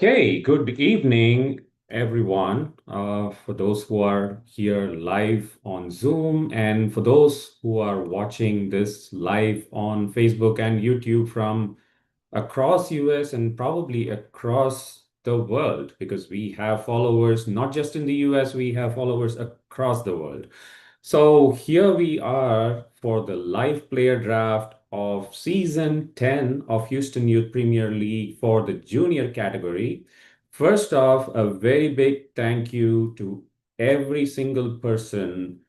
Okay, good evening, everyone. For those who are here live on Zoom, and for those who are watching this live on Facebook and YouTube from across US and probably across the world, because we have followers not just in the US, we have followers across the world. So here we are for the live player draft of season 10 of Houston Youth Premier League for the junior category. First off, a very big thank you to every single person,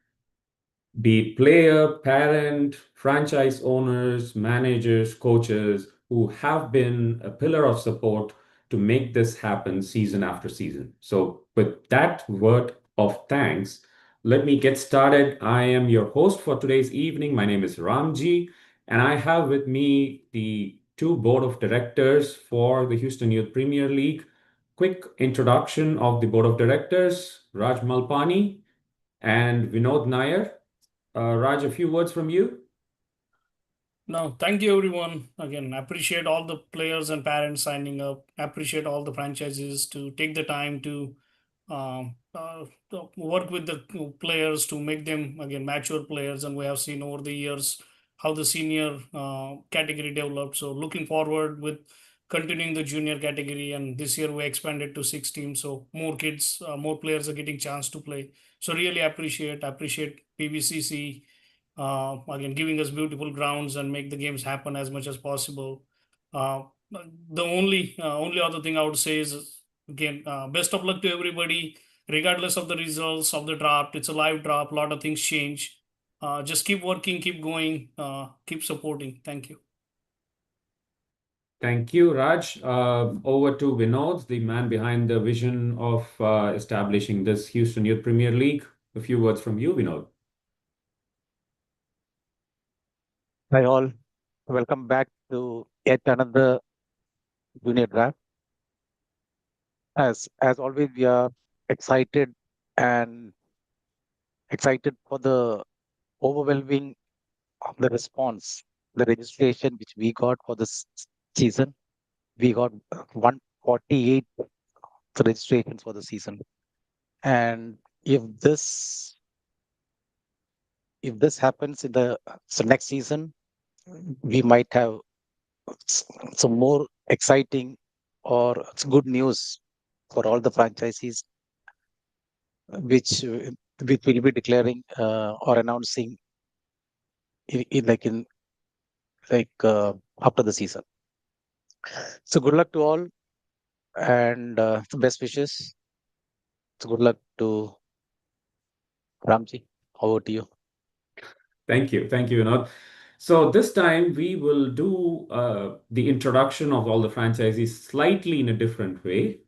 be it player, parent, franchise owners, managers, coaches, who have been a pillar of support to make this happen season after season. So, with that word of thanks, let me get started. I am your host for today's evening. My name is Ramji, and I have with me the two board of directors for the Houston Youth Premier League. Quick introduction of the board of directors: Raj Malpani and Vinod Nair. Raj, a few words from you. No, thank you everyone. Again, appreciate all the players and parents signing up. Appreciate all the franchises to take the time to work with the players to make them again mature players. And we have seen over the years how the senior category developed. So looking forward with continuing the junior category. And this year we expanded to 6 teams, so more kids, more players are getting chance to play. So really appreciate PBCC again giving us beautiful grounds and make the games happen as much as possible. Uh, the only other thing I would say is again best of luck to everybody, regardless of the results of the draft. It's a live draft, a lot of things change. Just keep working, keep going, keep supporting. Thank you. Thank you, Raj. Over to Vinod, the man behind the vision of establishing this Houston Youth Premier League. A few words from you, Vinod. Hi all, welcome back to yet another junior draft. As always, we are excited and excited for the overwhelming of the response, the registration which we got for this season. We got 148 registrations for the season, and if this happens in the next season, we might have some more exciting or good news for all the franchisees which which will be declaring or announcing in after the season. So good luck to all and the best wishes. So good luck to Ramji. Over to you. Thank you. Thank you, Vinod. So this time we will do the introduction of all the franchisees slightly in a different way,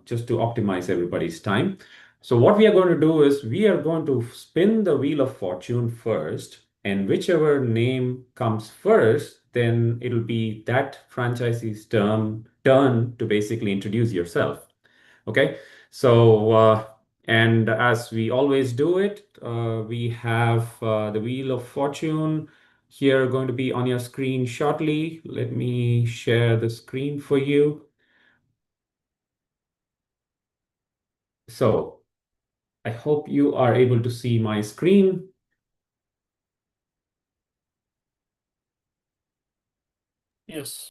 just to optimize everybody's time. So what we are going to do is we are going to spin the wheel of fortune first, and whichever name comes first, then it'll be that franchisee's turn to basically introduce yourself. Okay. So and as we always do it, we have the Wheel of Fortune here going to be on your screen shortly. Let me share the screen for you. So I hope you are able to see my screen. Yes.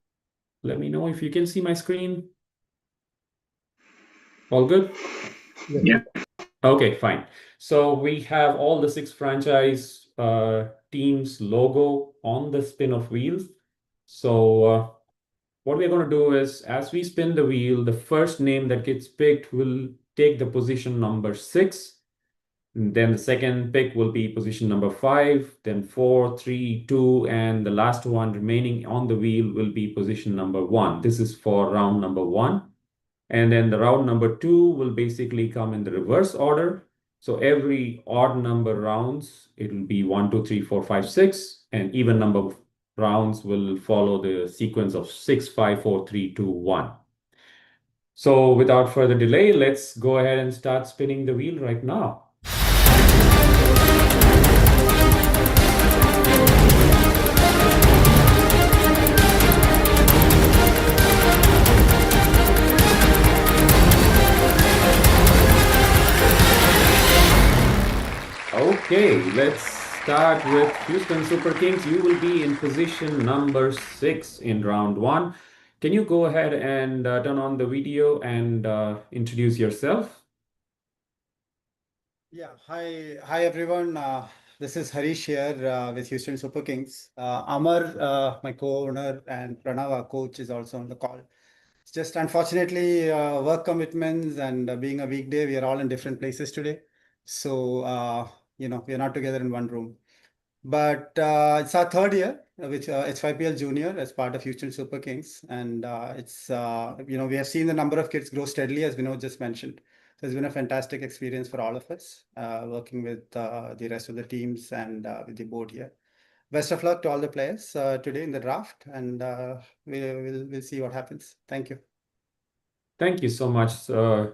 Let me know if you can see my screen. All good? Yeah. Okay, fine. So we have all the 6 franchise teams logo on the spin of wheels. So what we're going to do is, as we spin the wheel, the first name that gets picked will take the position number 6. Then the second pick will be position number 5, then 4, 3, 2, and the last one remaining on the wheel will be position number 1. This is for round number 1. And then the round number 2 will basically come in the reverse order. So every odd number rounds, it will be 1, 2, 3, 4, 5, 6, and even number rounds will follow the sequence of 6, 5, 4, 3, 2, 1. So without further delay, let's go ahead and start spinning the wheel right now. Okay, let's start with Houston Super Kings. You will be in position number 6 in round 1. Can you go ahead and turn on the video and introduce yourself? Yeah, hi everyone. This is Harish here with Houston Super Kings. Amar, my co-owner, and Pranav, our coach, is also on the call. It's just unfortunately work commitments and being a weekday, we are all in different places today. So, we are not together in one room. But it's our third year with H5PL Junior as part of Houston Super Kings. And we have seen the number of kids grow steadily, as Vinod just mentioned. So it's been a fantastic experience for all of us working with the rest of the teams and with the board here. Best of luck to all the players today in the draft, and we'll see what happens. Thank you. Thank you so much,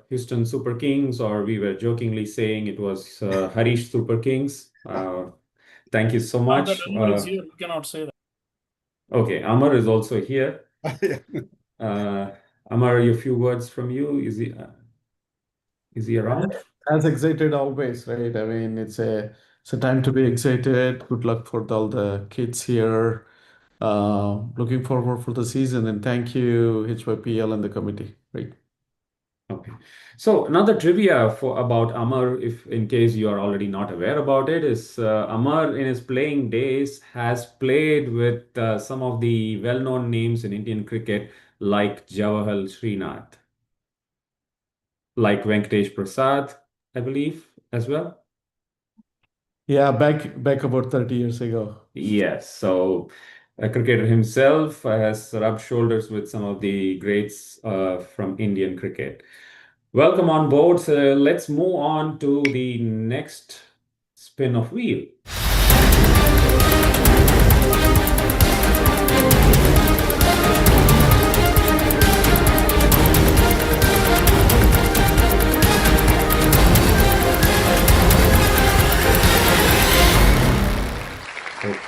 Houston Super Kings, or we were jokingly saying it was Harish Super Kings. Thank you so Now that much. Amar is here, we cannot say that. Okay, Amar is also here. Yeah. Amar, a few words from you. Is he around? As excited always, right? I mean, it's a time to be excited. Good luck for all the kids here. Looking forward for the season, and thank you HYPL and the committee. Right. Okay. So another trivia about Amar, if in case you are already not aware about it, is Amar in his playing days has played with some of the well-known names in Indian cricket like Jawahar Srinath, like Venkatesh Prasad, I believe, as well. Yeah, back about 30 years ago. Yes, so a cricketer himself has rubbed shoulders with some of the greats from Indian cricket. Welcome on board. So let's move on to the next spin of wheel.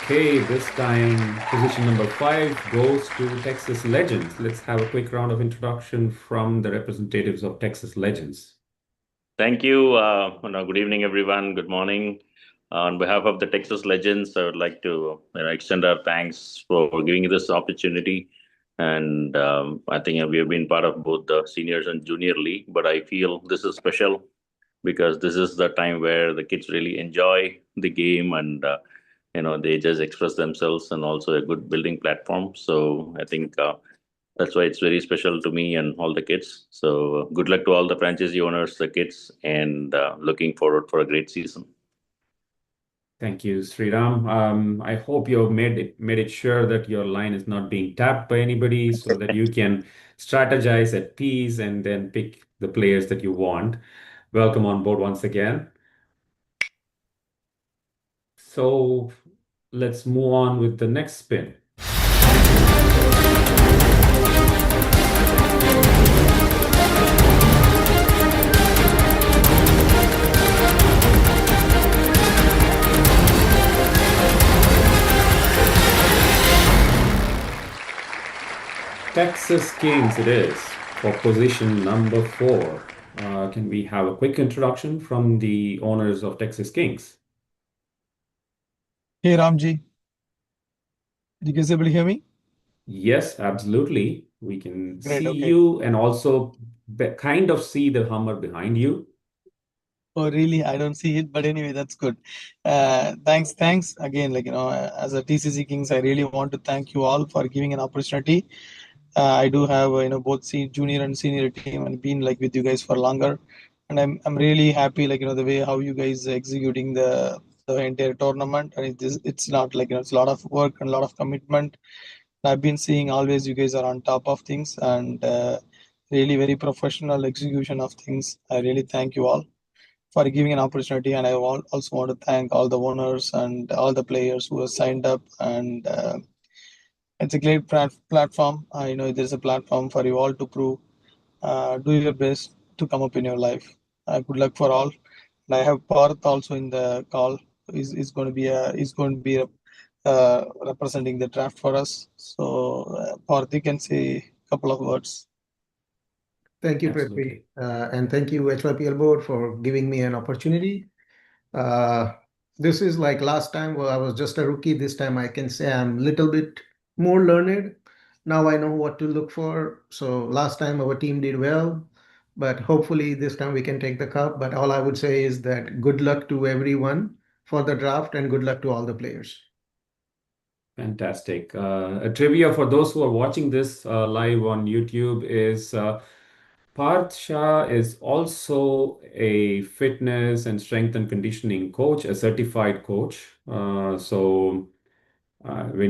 Okay, this time position number 5 goes to Texas Legends. Let's have a quick round of introduction from the representatives of Texas Legends. Thank you. Good evening, everyone. Good morning. On behalf of the Texas Legends, I would like to extend our thanks for giving this opportunity. And I think we have been part of both the seniors and junior league, but I feel this is special because this is the time where the kids really enjoy the game and they just express themselves, and also a good building platform. So I think that's why it's very special to me and all the kids. So good luck to all the franchisee owners, the kids, and looking forward for a great season. Thank you, Sriram. I hope you have made it sure that your line is not being tapped by anybody, so that you can strategize at peace and then pick the players that you want. Welcome on board once again. So let's move on with the next spin. Texas Kings it is for position number 4. Can we have a quick introduction from the owners of Texas Kings? Hey Ramji, you guys able to hear me? Yes, absolutely. We can Great, see okay. you and also kind of see the Hummer behind you. Oh, really? I don't see it, but anyway, that's good. Thanks again. As a TCC Kings, I really want to thank you all for giving an opportunity. I do have both junior and senior team, and been with you guys for longer, and I'm really happy the way how you guys executing the entire tournament, and it's not it's a lot of work and a lot of commitment. I've been seeing always you guys are on top of things, and really very professional execution of things. I really thank you all for giving an opportunity, and I also want to thank all the owners and all the players who have signed up, and it's a great platform. I know there's a platform for you all to prove. Do your best to come up in your life. Good luck for all. And I have Parth also in the call. Is going to be representing the draft for us. So Parth, you can say a couple of words. Thank you, Absolutely. Prithvi. And thank you, HYPL board, for giving me an opportunity. This is like last time where I was just a rookie. This time I can say I'm a little bit more learned. Now I know what to look for. So last time our team did well, but hopefully this time we can take the cup. But all I would say is that good luck to everyone for the draft and good luck to all the players. Fantastic. A trivia for those who are watching this live on YouTube is Parth Shah is also a fitness and strength and conditioning coach, a certified coach. When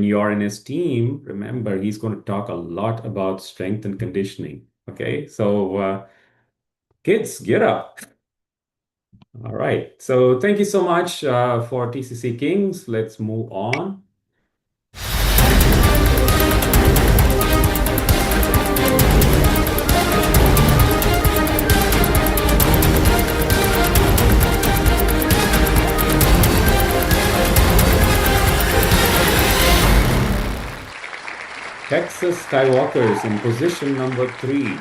you're in his team, remember he's going to talk a lot about strength and conditioning. Okay, so kids, get up. All right. So thank you so much for TCC Kings. Let's move on. Texas Skywalkers in position number 3.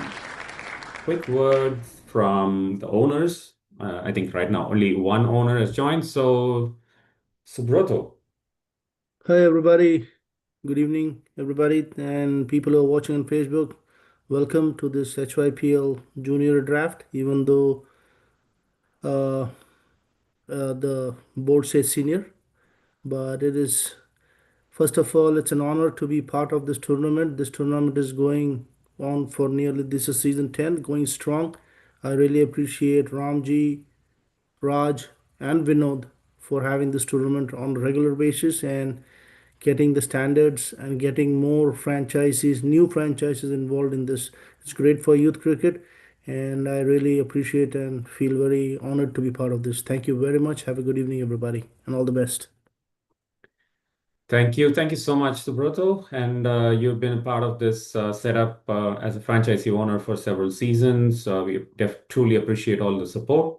Quick words from the owners. I think right now only one owner has joined. So, Subroto. Hi everybody, good evening everybody and people who are watching on Facebook. Welcome to this HYPL junior draft. Even though the board says senior, but it is, first of all, it's an honor to be part of this tournament. This tournament is going on for nearly, this is season 10, going strong. I really appreciate Ramji, Raj and Vinod for having this tournament on a regular basis and getting the standards and getting more franchises, new franchises involved in this. It's great for youth cricket, and I really appreciate and feel very honored to be part of this. Thank you very much. Have a good evening, everybody, and all the best. Thank you. Thank you so much, Subroto. And you've been a part of this setup as a franchisee owner for several seasons. We truly appreciate all the support.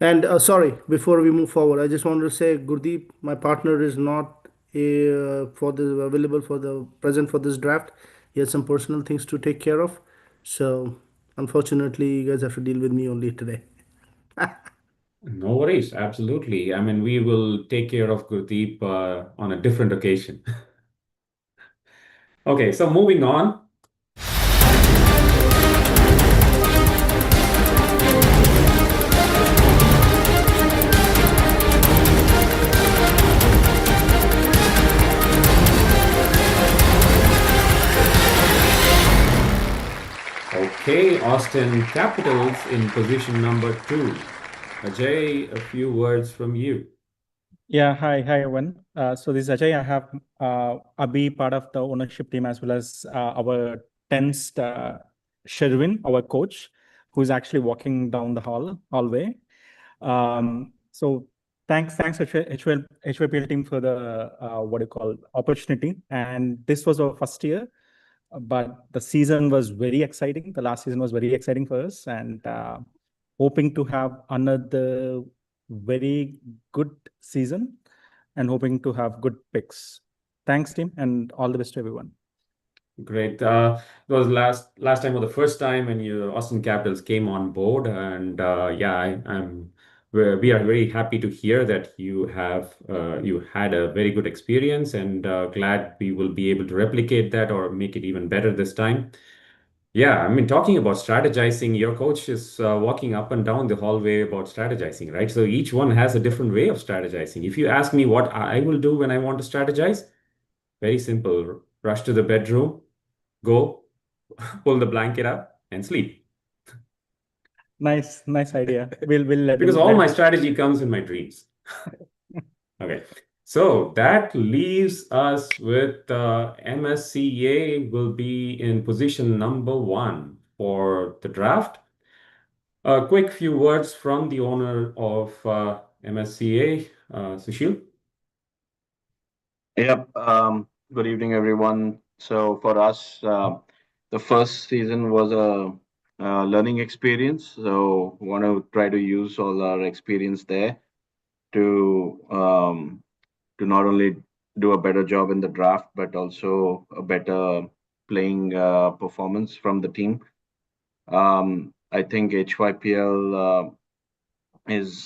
And sorry, before we move forward, I just wanted to say, Gurdeep, my partner, is not available for the present for this draft. He has some personal things to take care of, so unfortunately, you guys have to deal with me only today. No worries. Absolutely. I mean, we will take care of Gurdeep on a different occasion. Okay, so moving on. Okay, Austin Capitals in position number 2. Ajay, a few words from you. Yeah, hi everyone. So this is Ajay. I have Abhi part of the ownership team as well as our 10th Sherwin, our coach, who's actually walking down the hallway. So thanks HYPL team for the opportunity. And this was our first year, but the season was very exciting. The last season was very exciting for us, and hoping to have another very good season and hoping to have good picks. Thanks, team, and all the best to everyone. Great. It was last time or the first time when Austin Capitals came on board, and we are very happy to hear that you had a very good experience, and glad we will be able to replicate that or make it even better this time. Yeah, I mean, talking about strategizing, your coach is walking up and down the hallway about strategizing, right? So each one has a different way of strategizing. If you ask me what I will do when I want to strategize, very simple. Rush to the bedroom, go, pull the blanket up, and sleep. Nice idea. We'll Because all my strategy comes in my dreams. Okay. So that leaves us with MSCA will be in position number 1 for the draft. A quick few words from the owner of MSCA, Sushil. Yep. Good evening, everyone. So for us, the first season was a learning experience. So want to try to use all our experience there to not only do a better job in the draft, but also a better playing performance from the team. I think HYPL is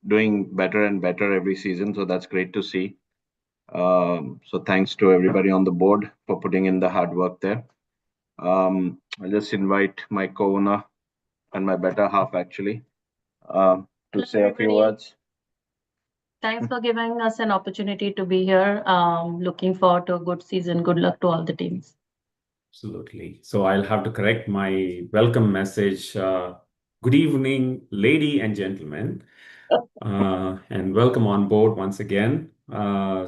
doing better and better every season. So that's great to see. So thanks to everybody on the board for putting in the hard work there. I'll just invite my co-owner and my better half actually to say a few words. Thanks for giving us an opportunity to be here. Looking forward to a good season. Good luck to all the teams. Absolutely. So I'll have to correct my welcome message. Good evening, lady and gentlemen, and welcome on board once again. Who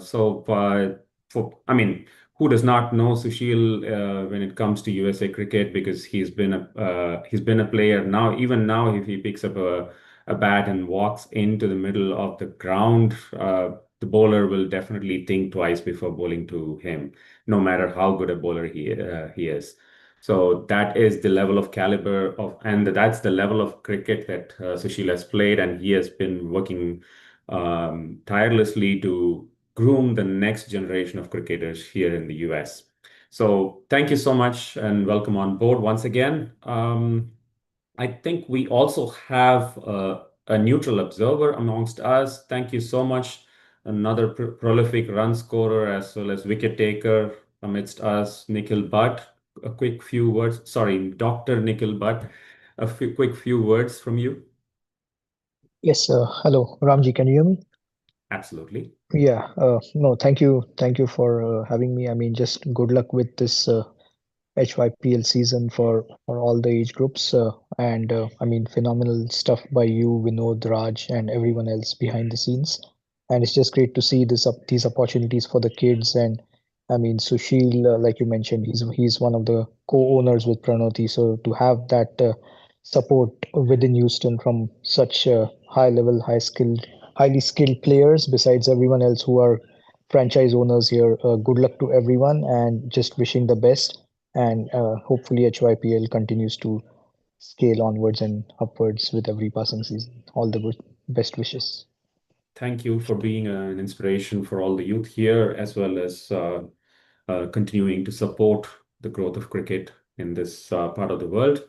does not know Sushil when it comes to USA cricket, because he's been a player now. Even now, if he picks up a bat and walks into the middle of the ground, the bowler will definitely think twice before bowling to him, no matter how good a bowler he is. So that is the level of caliber and that's the level of cricket that Sushil has played, and he has been working tirelessly to groom the next generation of cricketers here in the US. So thank you so much and welcome on board once again. I think we also have a neutral observer amongst us. Thank you so much. Another prolific run scorer as well as wicket taker amidst us, Nikhil Bhatt. A quick few words. Sorry, Dr. Nikhil Bhatt. Quick few words from you. Yes, hello, Ramji, can you hear me? Absolutely. Yeah, no, thank you for having me. I mean, just good luck with this HYPL season for all the age groups. And I mean, phenomenal stuff by you, Vinod, Raj, and everyone else behind the scenes. And it's just great to see these opportunities for the kids. And I mean, Sushil, like you mentioned, he's one of the co-owners with Pranoti. So to have that support within Houston from such highly skilled players, besides everyone else who are franchise owners here, good luck to everyone, and just wishing the best. And hopefully HYPL continues to scale onwards and upwards with every passing season. All the best wishes. Thank you for being an inspiration for all the youth here, as well as continuing to support the growth of cricket in this part of the world.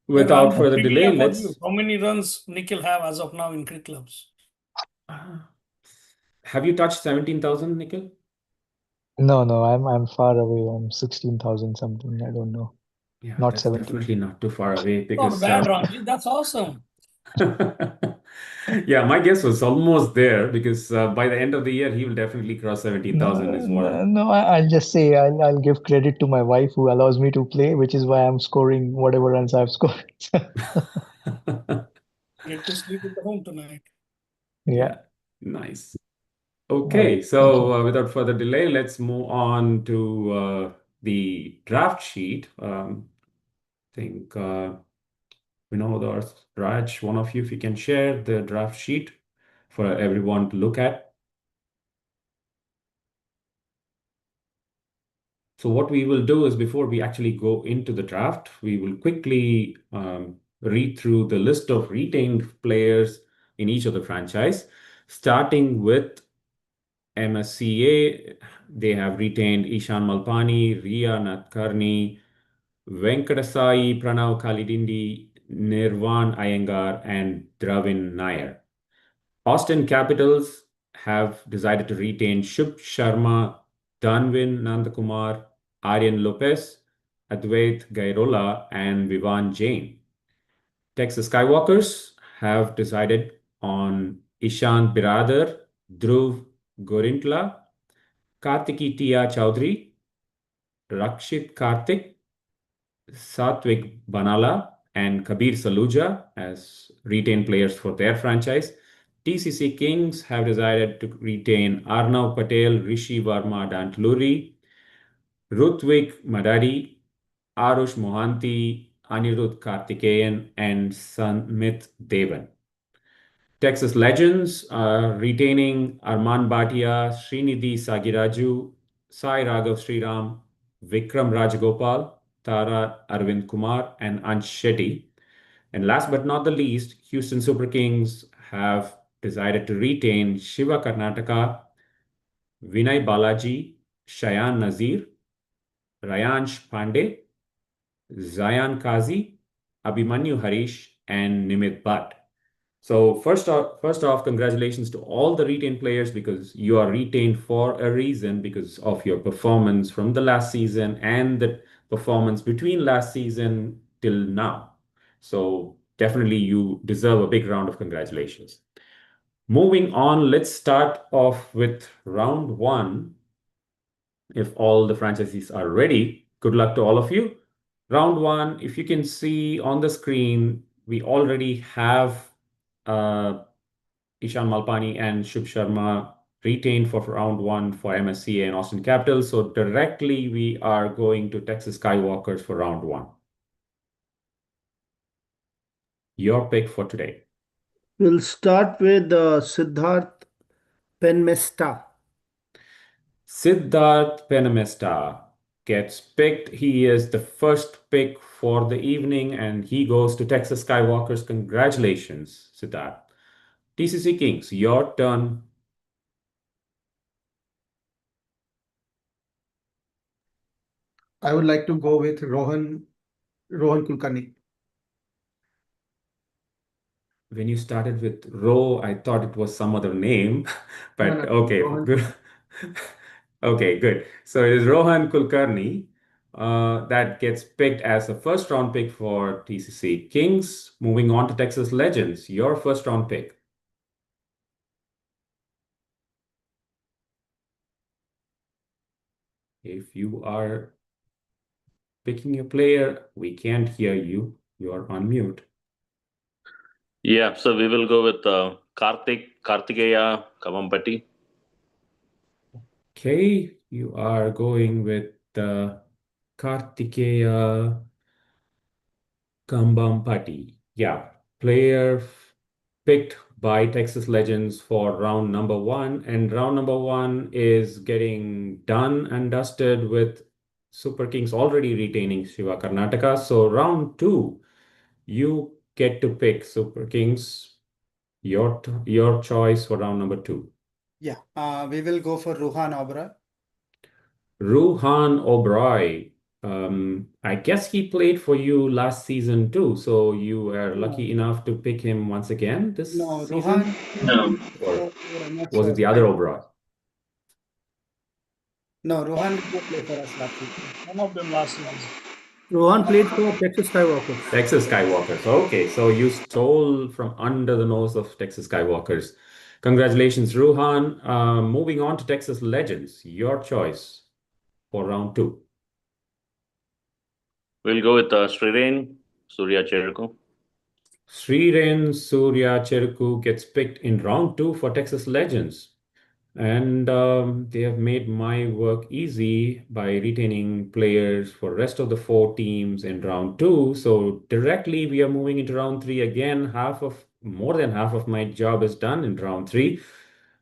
Without further delay, let's. How many runs Nikhil have as of now in cricket clubs? Have you touched 17,000, Nikhil? No, I'm far away. I'm 16,000 something. I don't know. Yeah, not that's 17. definitely not too far away because. Not bad, Ramji. That's awesome. Yeah, my guess was almost there because by the end of the year he will definitely cross 17,000 as well. No, I'll just say I'll give credit to my wife who allows me to play, which is why I'm scoring whatever runs I've scored. Get to sleep at home tonight. Yeah. Nice. Okay, so without further delay, let's move on to the draft sheet. I think Vinod or Raj, one of you, if you can share the draft sheet for everyone to look at. So what we will do is, before we actually go into the draft, we will quickly read through the list of retained players in each of the franchise, starting with MSCA. They have retained Ishan Malpani, Ria Nadkarni, Venkadasai, Pranav Kalidindi, Nirvan Iyengar, and Dravin Nair. Austin Capitals have decided to retain Shubh Sharma, Danvin Nandakumar, Aryan Lopez, Advait Gairola, and Vivan Jain. Texas Skywalkers have decided on Ishant Biradar, Dhruv Gorintla, Kartiki Tia Chaudhary, Rakshit Karthik, Satvik Banala, and Kabir Saluja as retained players for their franchise. TCC Kings have decided to retain Arnav Patel, Rishi Varma Dantluri, Rutvik Madadi, Arush Mohanty, Anirudh Karthikeyan, and Sanmit Devan. Texas Legends are retaining Arman Bhatia, Srinidhi Sagiraju, Sai Raghav Sriram, Vikram Rajagopal, Tara Arvind Kumar, and Ansh Shetty. And last but not the least, Houston Super Kings have decided to retain Shiva Karnataka, Vinay Balaji, Shayan Nazir, Rayansh Pandey, Zayan Kazi, Abhimanyu Harish, and Nimit Bhatt. So first off, congratulations to all the retained players because you are retained for a reason because of your performance from the last season and the performance between last season till now. So definitely you deserve a big round of congratulations. Moving on, let's start off with round one. If all the franchisees are ready, good luck to all of you. Round one, if you can see on the screen, we already have Ishan Malpani and Shubh Sharma retained for round one for MSCA and Austin Capitals. So directly we are going to Texas Skywalkers for round one. Your pick for today. We'll start with Siddharth Penmesta. Siddharth Penamesta gets picked. He is the first pick for the evening and he goes to Texas Skywalkers. Congratulations, Siddharth. TCC Kings, your turn. I would like to go with Rohan Kulkarni. When you started with Ro, I thought it was some other name, but No, okay, Rohan. good. Okay, good. So it is Rohan Kulkarni that gets picked as a first round pick for TCC Kings. Moving on to Texas Legends, your first round pick. If you are picking a player, we can't hear you. You are on mute. Yeah, so we will go with Kartikeya Kavampati. Okay, you are going with Kartikeya Kambampati. Yeah, player picked by Texas Legends for round number one. And round number one is getting done and dusted with Super Kings already retaining Shiva Karnataka. So round two, you get to pick Super Kings, your choice for round number two. Yeah, we will go for Ruhan Oberoi. Ruhan Oberoi. I guess he played for you last season too, so you were lucky enough to pick him once again this No, season? Ruhan. No. Or I'm not was sure. it the other Oberoi? No, Ruhan did not play for us last season. One of them last season. Rohan played for Texas Skywalkers. Texas Skywalkers. Okay, so you stole from under the nose of Texas Skywalkers. Congratulations, Ruhan. Moving on to Texas Legends, your choice for round two. We'll go with Sriren Surya Cherukku. Sriren Surya Cherukku gets picked in round two for Texas Legends. And they have made my work easy by retaining players for rest of the four teams in round two. So directly we are moving into round three again. More than half of my job is done in round three.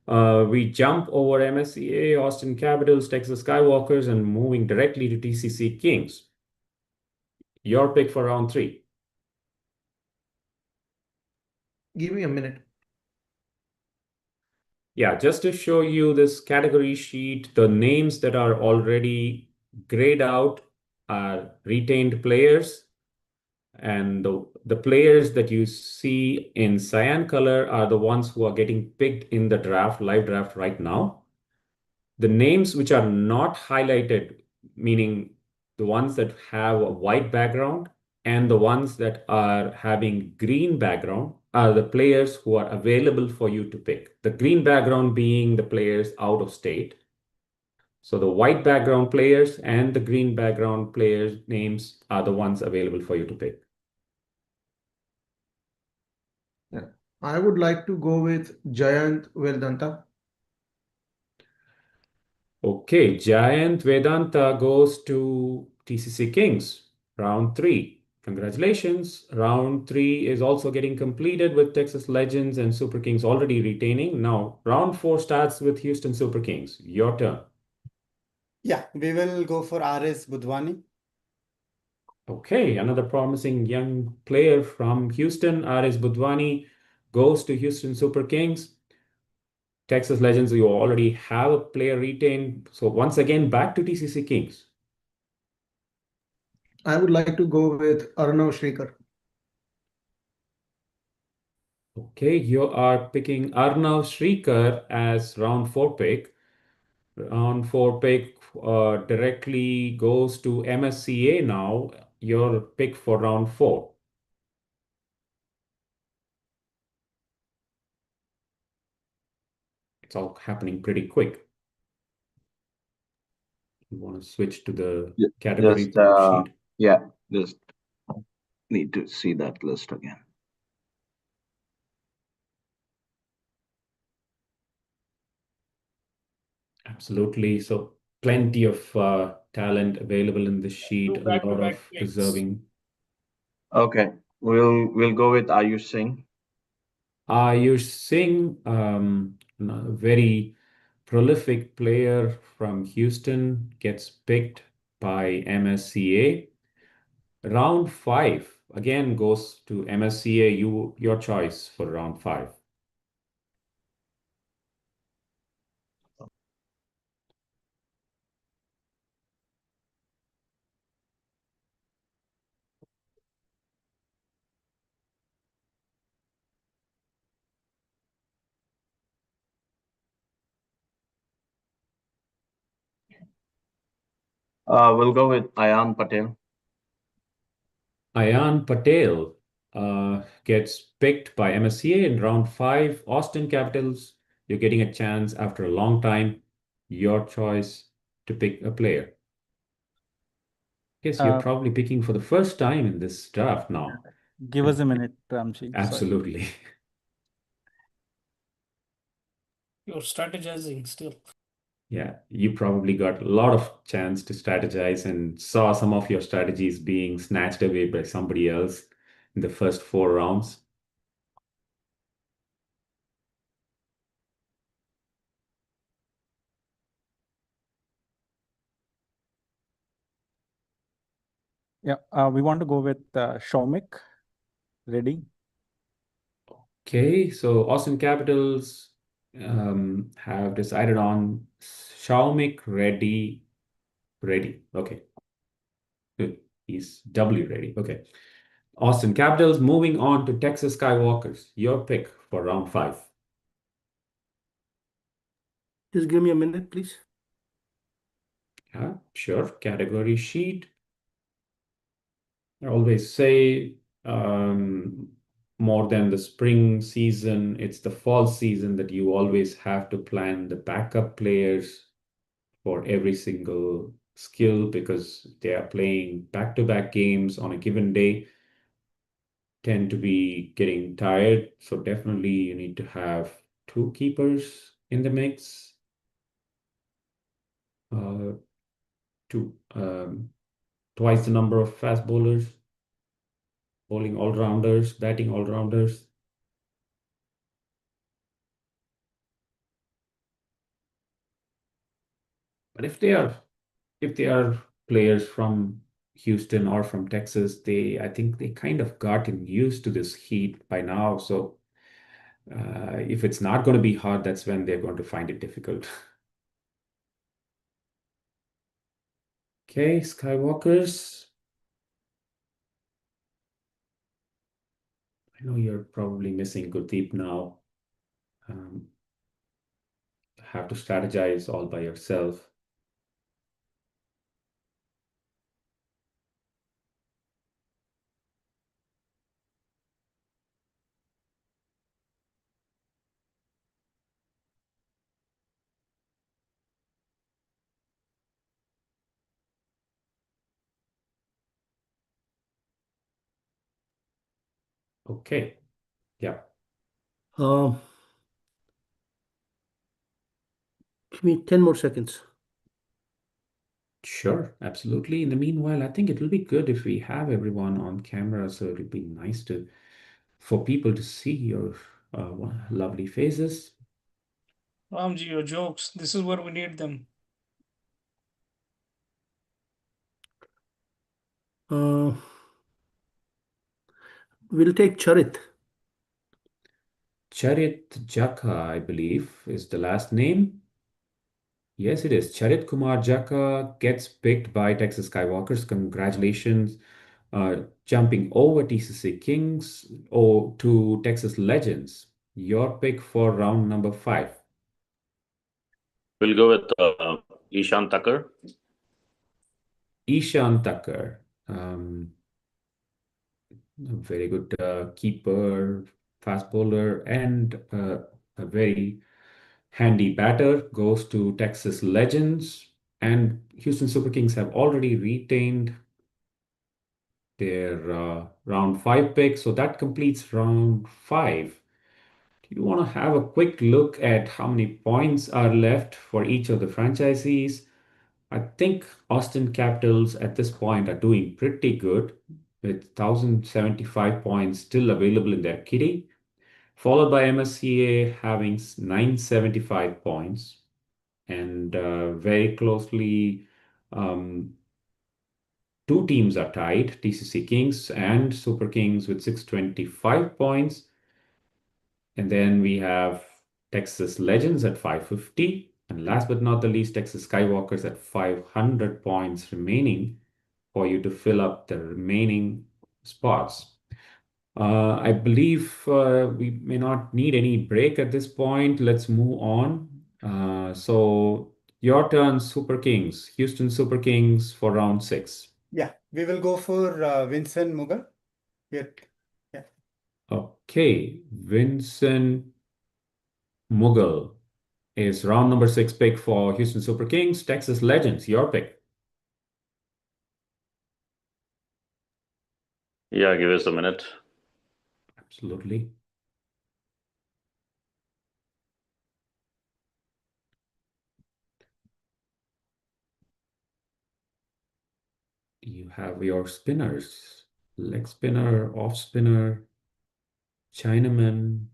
We jump over MSCA, Austin Capitals, Texas Skywalkers, and moving directly to TCC Kings. Your pick for round three. Give me a minute. Yeah, just to show you this category sheet, the names that are already grayed out are retained players. And the players that you see in cyan color are the ones who are getting picked in the draft, live draft right now. The names which are not highlighted, meaning the ones that have a white background and the ones that are having green background are the players who are available for you to pick. The green background being the players out of state. So the white background players and the green background players' names are the ones available for you to pick. Yeah. I would like to go with Jayant Vedanta. Okay, Jayant Vedanta goes to TCC Kings, round three. Congratulations. Round three is also getting completed with Texas Legends and Super Kings already retaining. Now, round four starts with Houston Super Kings. Your turn. Yeah, we will go for RS Budwani. Okay, another promising young player from Houston, RS Budwani, goes to Houston Super Kings. Texas Legends, you already have a player retained. So once again, back to TCC Kings. I would like to go with Arnav Shrikar. Okay, you are picking Arnav Shrikar as round 4 pick. Round 4 pick directly goes to MSCA now. Your pick for round 4. It's all happening pretty quick. You want to switch to the category sheet? Yeah, just need to see that list again. Absolutely. So plenty of talent available in this sheet. Do A lot back-to-back of picks. deserving. Okay, we'll go with Ayush Singh. Ayush Singh, a very prolific player from Houston, gets picked by MSCA. Round 5 again goes to MSCA. Your choice for round 5. We'll go with Ayan Patel. Ayan Patel gets picked by MSCA in round 5. Austin Capitals, you're getting a chance after a long time. Your choice to pick a player. Guess you're probably picking for the first time in this draft now. Give us a minute, Ramji. Sorry. Absolutely. You're strategizing still. Yeah, you probably got a lot of chance to strategize and saw some of your strategies being snatched away by somebody else in the first 4 rounds. Yeah, we want to go with Shomik. Ready? Okay, so Austin Capitals have decided on Xiaomik ready. Okay. Good. He's doubly ready. Okay. Austin Capitals moving on to Texas Skywalkers. Your pick for round 5. Just give me a minute, please. Yeah, sure. Category sheet. I always say more than the spring season, it's the fall season that you always have to plan the backup players for every single skill because they are playing back-to-back games on a given day, tend to be getting tired. So definitely you need to have 2 keepers in the mix. Twice the number of fast bowlers, bowling all-rounders, batting all-rounders. But if they are players from Houston or from Texas, I think they kind of gotten used to this heat by now. So if it's not going to be hot, that's when they're going to find it difficult. Okay, Skywalkers. I know you're probably missing Gurdeep now. Have to strategize all by yourself. Okay. Yeah. Give me 10 more seconds. Sure, absolutely. In the meanwhile, I think it'll be good if we have everyone on camera, so it'll be nice for people to see your lovely faces. Ramji, your jokes. This is where we need them. We'll take Charit. Charit Jaka, I believe, is the last name. Yes, it is. Charit Kumar Jaka gets picked by Texas Skywalkers. Congratulations. Jumping over TCC Kings or to Texas Legends, your pick for round number 5. We'll go with Ishan Tucker. Ishan Tucker, a very good keeper, fast bowler, and a very handy batter, goes to Texas Legends. And Houston Super Kings have already retained their round 5 pick. So that completes round 5. Do you want to have a quick look at how many points are left for each of the franchisees? I think Austin Capitals at this point are doing pretty good with 1,075 points still available in their kitty, followed by MSCA having 975 points. And very closely, two teams are tied, TCC Kings and Super Kings with 625 points. And then we have Texas Legends at 550. And last but not the least, Texas Skywalkers at 500 points remaining for you to fill up the remaining spots. I believe we may not need any break at this point. Let's move on. So your turn, Super Kings, Houston Super Kings for round 6. Yeah, we will go for Vincent Mughal. Here. Yeah. Okay, Vincent Mughal is round number 6 pick for Houston Super Kings. Texas Legends, your pick. Yeah, give us a minute. Absolutely. You have your spinners, leg spinner, off spinner, Chinaman,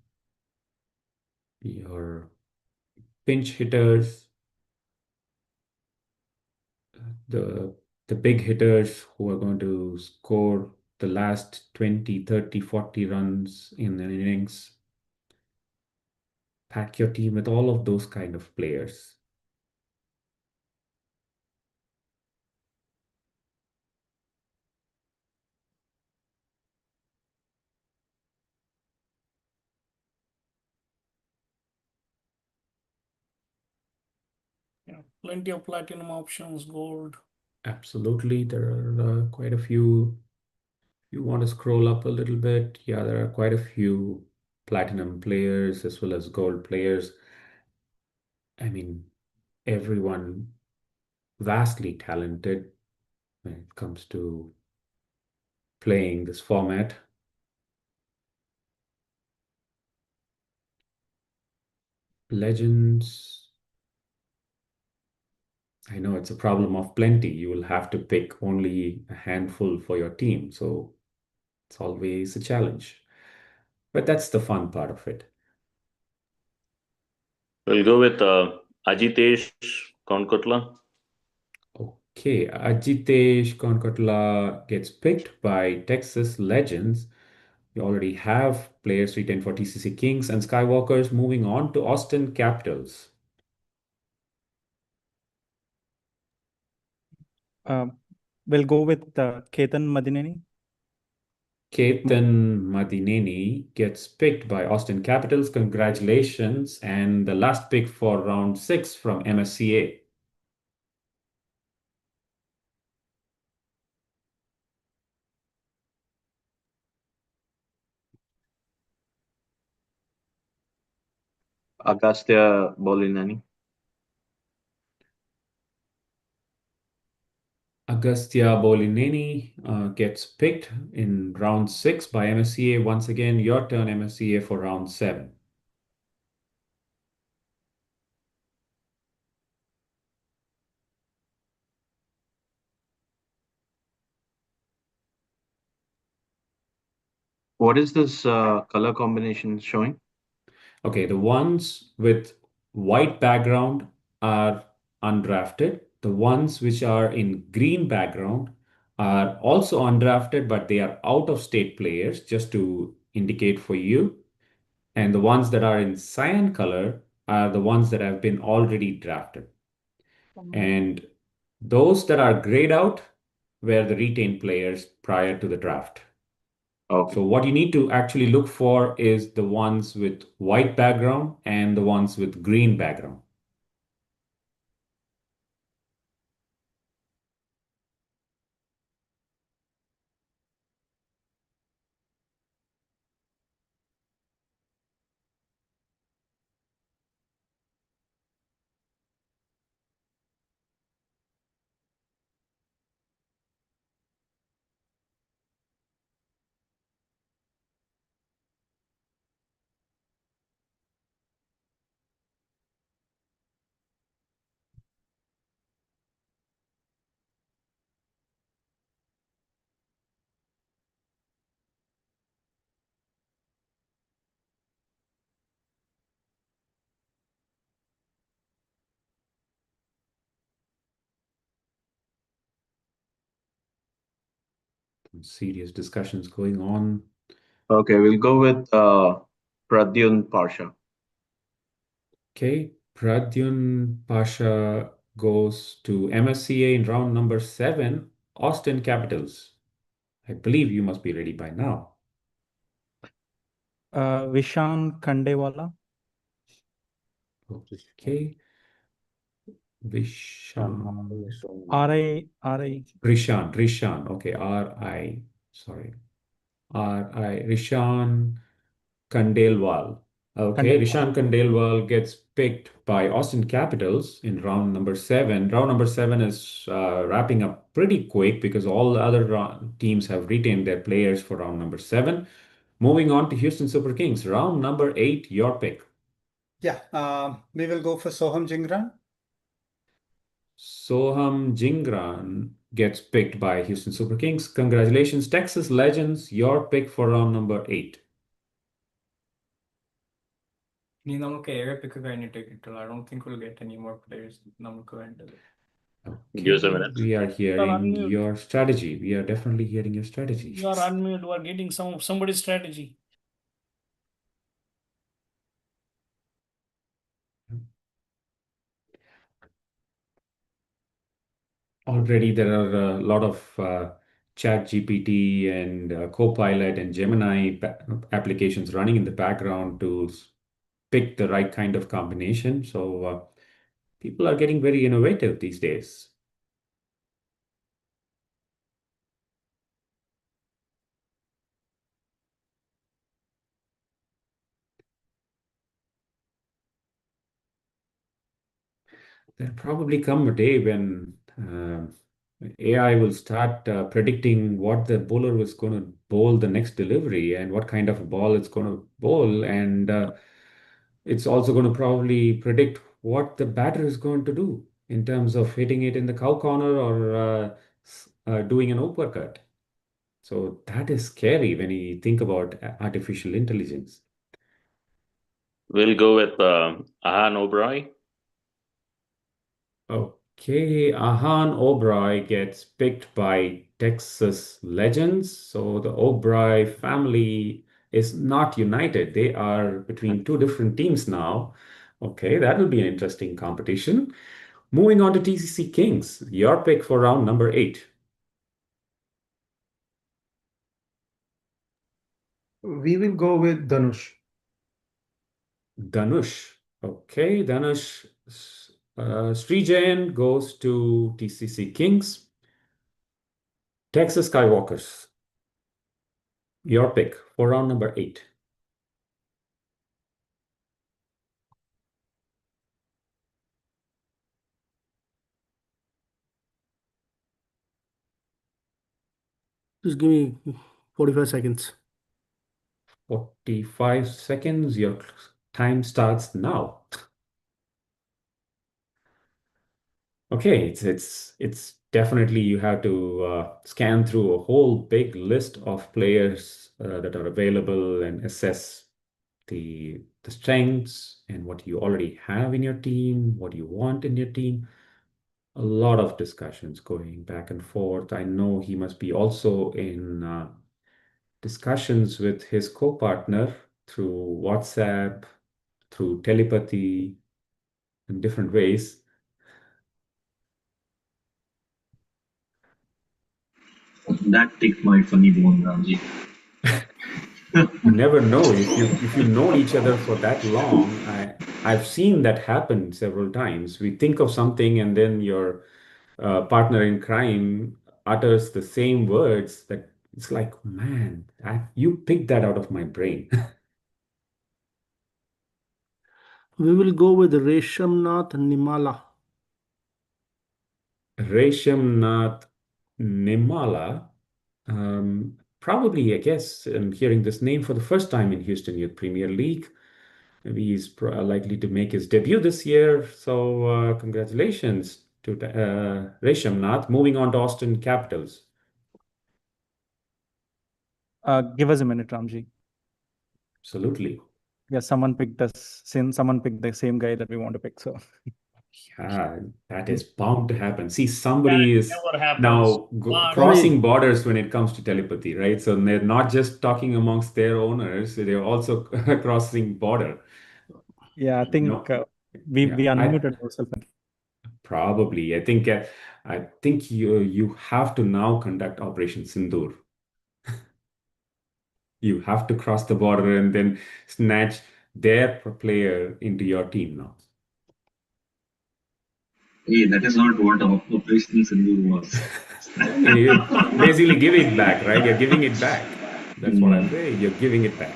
your pinch hitters, the big hitters who are going to score the last 20, 30, 40 runs in an innings. Pack your team with all of those kind of players. Yeah, plenty of platinum options, gold. Absolutely, there are quite a few. You want to scroll up a little bit. Yeah, there are quite a few platinum players as well as gold players. I mean, everyone vastly talented when it comes to playing this format. Legends. I know it's a problem of plenty. You will have to pick only a handful for your team. So it's always a challenge. But that's the fun part of it. We'll go with Ajitesh Konkotla. Okay, Ajitesh Konkotla gets picked by Texas Legends. We already have players retained for TCC Kings and Skywalkers. Moving on to Austin Capitals. We'll go with Ketan Madineni. Ketan Madineni gets picked by Austin Capitals. Congratulations. And the last pick for round 6 from MSCA. Agastya Bolinani. Agastya Bolineni gets picked in round 6 by MSCA. Once again, your turn, MSCA, for round 7. What is this color combination showing? Okay, the ones with white background are undrafted. The ones which are in green background are also undrafted, but they are out of state players, just to indicate for you. And the ones that are in cyan color are the ones that have been already drafted. And those that are grayed out, were the retained players prior to the draft. Okay. So what you need to actually look for is the ones with white background and the ones with green background. Some serious discussions going on. Okay, we'll go with Pradyun Parsha. Okay, Pradyun Pasha goes to MSCA in round number 7, Austin Capitals. I believe you must be ready by now. Vishan Khandewala. Okay. Vishan. R.I. Rishan. Okay, R.I. Sorry. R.I. Rishan Khandelwal. Okay, Rishan Khandelwal gets picked by Austin Capitals in round number 7. Round number 7 is wrapping up pretty quick because all the other teams have retained their players for round number 7. Moving on to Houston Super Kings, round number 8, your pick. Yeah, we will go for Soham Jingran. Soham Jingran gets picked by Houston Super Kings. Congratulations, Texas Legends, your pick for round number 8. ഇനി നമുക്ക് ഏഴ് പിക്ക് കഴിഞ്ഞിട്ടേ കിട്ടുള്ളൂ. I don't think we'll get any more players നമുക്ക് വേണ്ടത്. Give us a Okay, minute. we are hearing unmute. your strategy. We are definitely hearing your strategy. You are unmute. We are getting somebody's strategy. Already there are a lot of Chat GPT and Copilot and Gemini applications running in the background to pick the right kind of combination. So people are getting very innovative these days. There'll probably come a day when AI will start predicting what the bowler is going to bowl the next delivery and what kind of a ball it's going to bowl. And it's also going to probably predict what the batter is going to do in terms of hitting it in the cow corner or doing an uppercut. So that is scary when you think about artificial intelligence. We'll go with Ahan Oberoi. Okay, Ahan Oberoi gets picked by Texas Legends. So the Oberoi family is not united. They are between two different teams now. Okay, that will be an interesting competition. Moving on to TCC Kings, your pick for round number 8. We will go with Dhanush. Dhanush. Okay, Dhanush. Srijayan goes to TCC Kings. Texas Skywalkers. Your pick for round number 8. Just give me 45 seconds. 45 seconds. Your time starts now. Okay, it's definitely you have to scan through a whole big list of players that are available and assess the strengths and what you already have in your team, what you want in your team. A lot of discussions going back and forth. I know he must be also in discussions with his co-partner through WhatsApp, through telepathy, in different ways. That ticked my funny bone, Ramji. You never know if you know each other for that long. I've seen that happen several times. We think of something and then your partner in crime utters the same words that it's like, man, you picked that out of my brain. We will go with Reshamnath Nimala. Reshamnath Nimala. Probably, I guess, I'm hearing this name for the first time in Houston Youth Premier League. Maybe he's likely to make his debut this year. So, congratulations to Reshamnath. Moving on to Austin Capitals. Give us a minute, Ramji. Absolutely. Yeah, someone picked the same guy that we want to pick. So Yeah, that is bound to happen. See, somebody is Never happens. now But crossing borders when it comes to telepathy, right? So they're not just talking amongst their owners, they're also crossing border. yeah, I think No, we yeah, unmuted ourselves. probably. I think you have to now conduct Operation Sindoor. You have to cross the border and then snatch their player into your team now. Hey, that is not what Operation Sindoor was. You basically give it back, right? You're giving it back. That's what I'm saying. You're giving it back.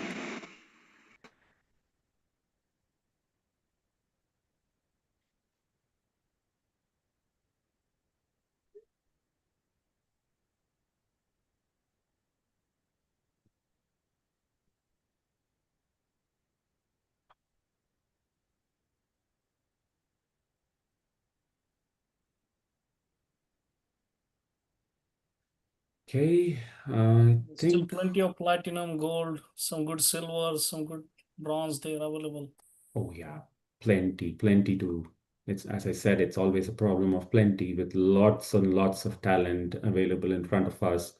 Okay, I still think. plenty of platinum, gold, some good silver, some good bronze there available. Oh yeah, plenty to. It's as I said, it's always a problem of plenty with lots and lots of talent available in front of us.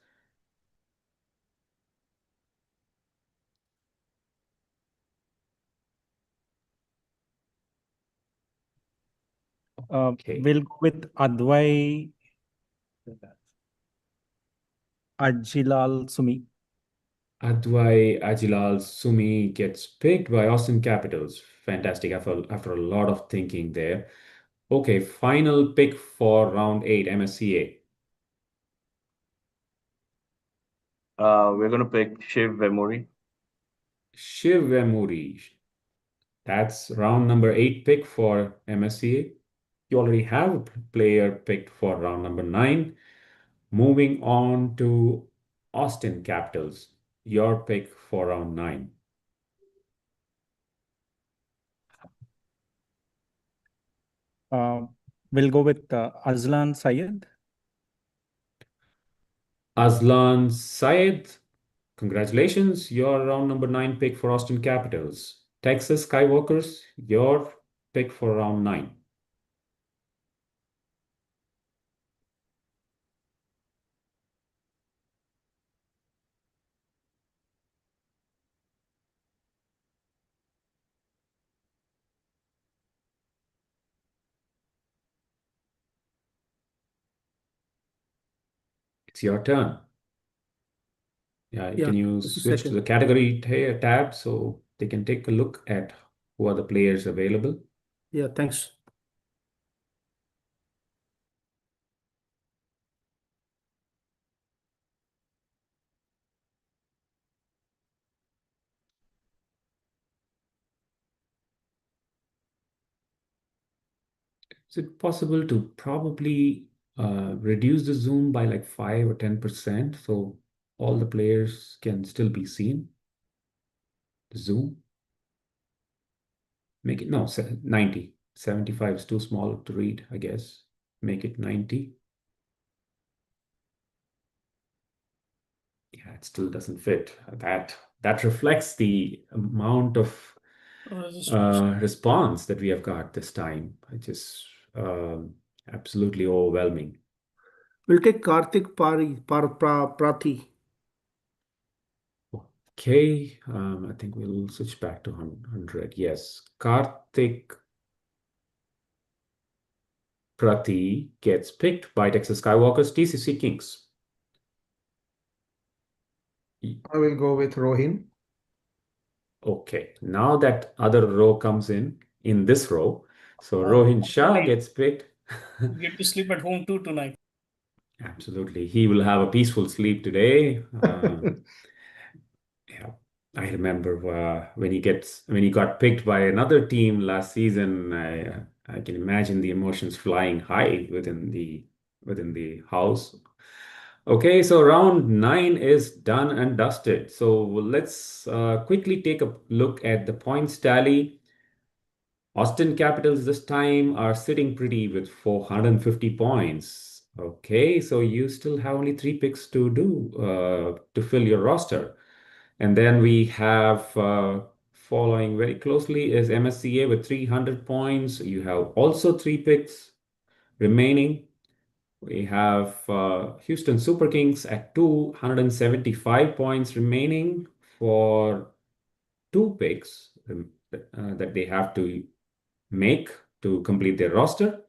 Okay. We'll go with Advai Ajilal Sumi. Advai Ajilal Sumi gets picked by Austin Capitals. Fantastic after a lot of thinking there. Okay, final pick for round 8 MSCA. We're going to pick Shiv Vemuri. Shiv Vemuri. That's round number 8 pick for MSCA. You already have a player picked for round number 9. Moving on to Austin Capitals. Your pick for round 9. We'll go with Azlan Syed. Azlan Syed, congratulations. Your round number 9 pick for Austin Capitals. Texas Skywalkers, your pick for round 9. It's your turn. Yeah, Yeah, can you just a switch to second. the category tab so they can take a look at who are the players available? Yeah, thanks. Is it possible to probably reduce the zoom by like 5 or 10% so all the players can still be seen? The zoom? Make it, no, 90. 75 is too small to read, I guess. Make it 90. Yeah, it still doesn't fit. That reflects the amount of response that we have got this time. It's just absolutely overwhelming. We'll take Karthik Prathi. Okay, I think we'll switch back to 100. Yes, Karthik Prathi gets picked by Texas Skywalkers TCC Kings. I will go with Rohin. Okay, now that other row comes in this row. So Oh, Rohin Shah tonight. gets picked. Get to sleep at home too tonight. Absolutely. He will have a peaceful sleep today. Yeah, I remember when he got picked by another team last season. I can imagine the emotions flying high within the house. Okay, so round 9 is done and dusted. So let's quickly take a look at the points tally. Austin Capitals this time are sitting pretty with 450 points. Okay, so you still have only 3 picks to do to fill your roster. And then we have following very closely is MSCA with 300 points. You have also 3 picks remaining. We have Houston Super Kings at 275 points remaining for 2 picks that they have to make to complete their roster.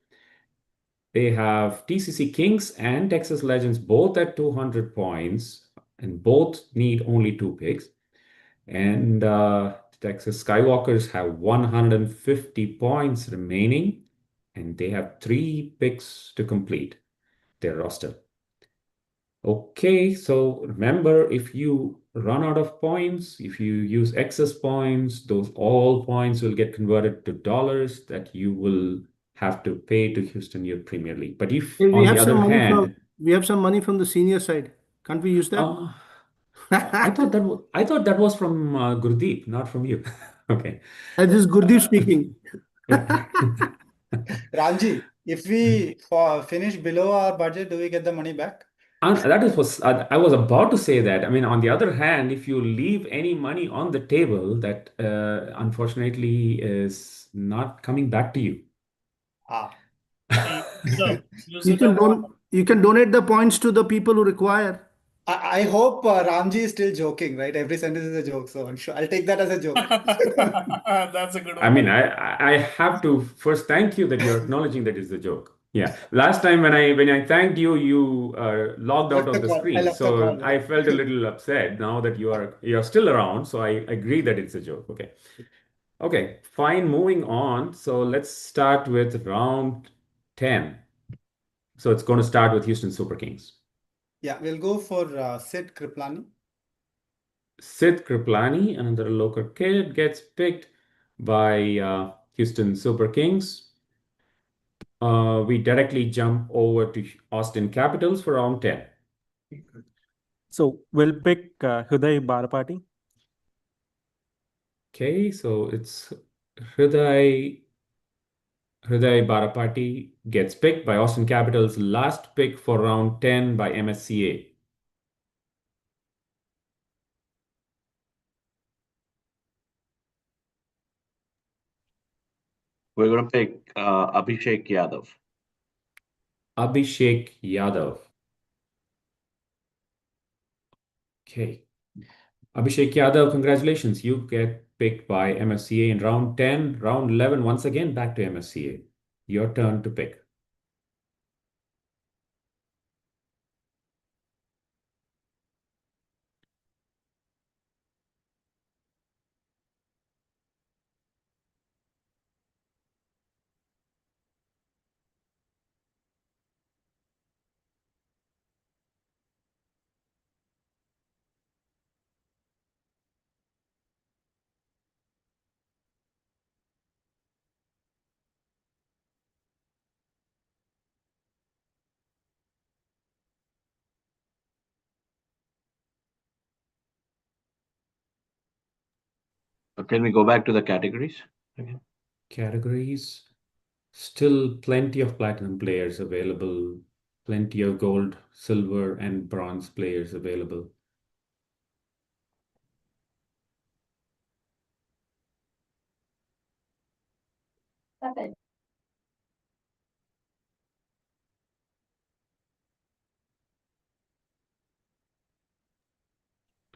They have TCC Kings and Texas Legends both at 200 points, and both need only 2 picks. And Texas Skywalkers have 150 points remaining, and they have 3 picks to complete their roster. Okay, so remember, if you run out of points, if you use excess points, those all points will get converted to dollars that you will have to pay to Houston Youth Premier League. But if, Hey, we on the have some other money hand, from the senior side. Can't we use that? I thought that was from Gurdeep, not from you. Okay. This is Gurdeep speaking. Ramji, if we finish below our budget, do we get the money back? I was about to say that. I mean, on the other hand, if you leave any money on the table, that unfortunately is not coming back to you. You can donate the points to the people who require. I hope Ramji is still joking, right? Every sentence is a joke, so I'm sure I'll take that as a joke. That's a good one. I mean, I have to first thank you that you're acknowledging that it's a joke. Yeah. Last time when I thanked you, you logged out of the screen. So I felt a little upset now that you're still around. So I agree that it's a joke. Okay. Okay, fine. Moving on. So let's start with round 10. So it's going to start with Houston Super Kings. Yeah, we'll go for Sid Kriplani. Sid Kriplani, another local kid, gets picked by Houston Super Kings. We directly jump over to Austin Capitals for round 10. So we'll pick Hriday Barapati. Okay, so it's Hriday Barapati gets picked by Austin Capitals. Last pick for round 10 by MSCA. We're going to pick Abhishek Yadav. Abhishek Yadav. Okay. Abhishek Yadav, congratulations. You get picked by MSCA in round 10. Round 11, once again, back to MSCA. Your turn to pick. Can we go back to the categories again? Categories. Still plenty of platinum players available. Plenty of gold, silver, and bronze players available. Okay.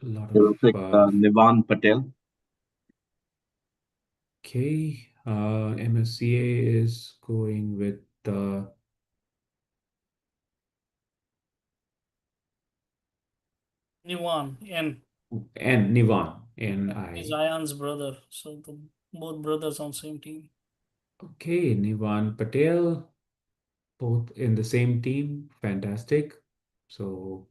A lot We'll of pick Nivan Patel. Okay, MSCA is going with Nivan, N. and Nivan, He's N-I. Ayan's brother, so both brothers on same team. Okay, Nivan Patel, both in the same team. Fantastic. So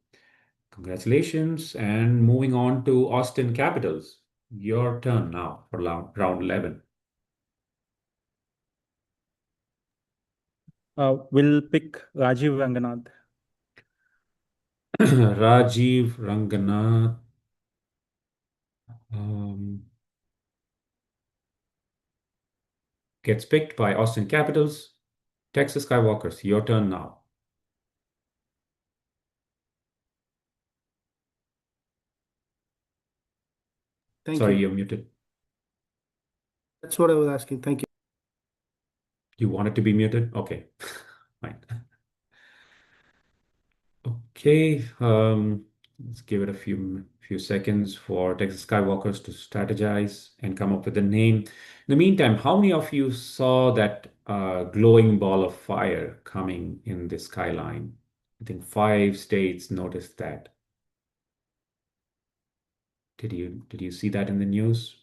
congratulations. And moving on to Austin Capitals. Your turn now for round 11. We'll pick Rajiv Ranganath. Rajiv Ranganath. Gets picked by Austin Capitals. Texas Skywalkers, your turn now. Sorry, you're muted. That's what I was asking. Thank you. You want it to be muted? Okay, fine. Okay, let's give it a few seconds for Texas Skywalkers to strategize and come up with a name. In the meantime, how many of you saw that glowing ball of fire coming in the skyline? I think 5 states noticed that. Did you see that in the news?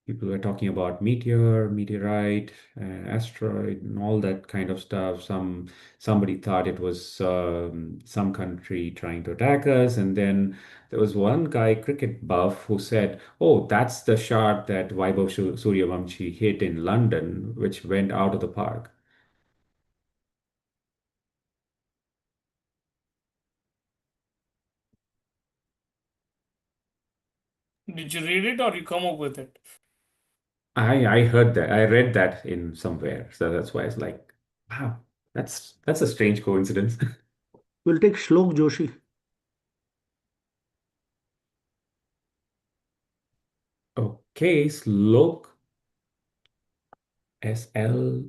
People were talking about meteor, meteorite, asteroid, and all that kind of stuff. Somebody thought it was some country trying to attack us, and then there was one guy, cricket buff, who said, "Oh, that's the shot that Vaibhav Suryavanshi hit in London, which went out of the park." Did you read it or you come up with it? I heard that. I read that in somewhere, so that's why it's like, wow, that's a strange coincidence. We'll take Shlok Joshi. Okay, Slok, SL,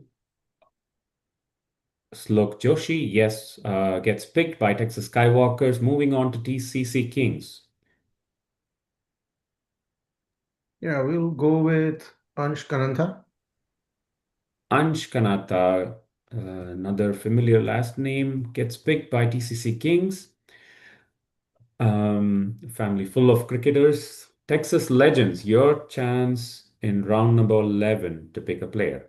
Slok Joshi, yes, gets picked by Texas Skywalkers. Moving on to TCC Kings. Yeah, we'll go with Ansh Kanantha. Ansh Kanata, another familiar last name, gets picked by TCC Kings. Family full of cricketers. Texas Legends, your chance in round number 11 to pick a player.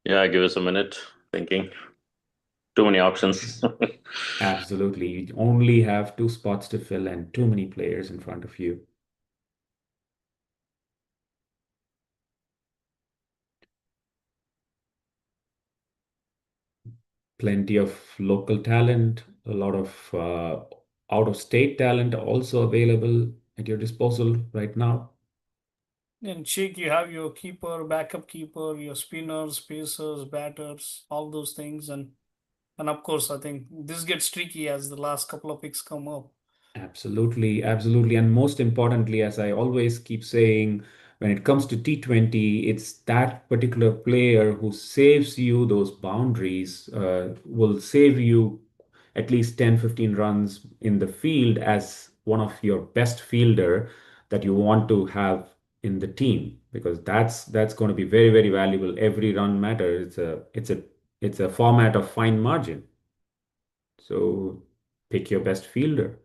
Yeah, give us a minute. Thinking. Too many options. Absolutely. You only have 2 spots to fill and too many players in front of you. Plenty of local talent, a lot of out-of-state talent also available at your disposal right now. And Sheikh, you have your keeper, backup keeper, your spinners, pacers, batters, all those things, and of course, I think this gets tricky as the last couple of picks come up. Absolutely, absolutely. And most importantly, as I always keep saying, when it comes to T20, it's that particular player who saves you those boundaries, will save you at least 10, 15 runs in the field as one of your best fielder that you want to have in the team, because that's going to be very, very valuable. Every run matters. It's a format of fine margin. So pick your best fielder.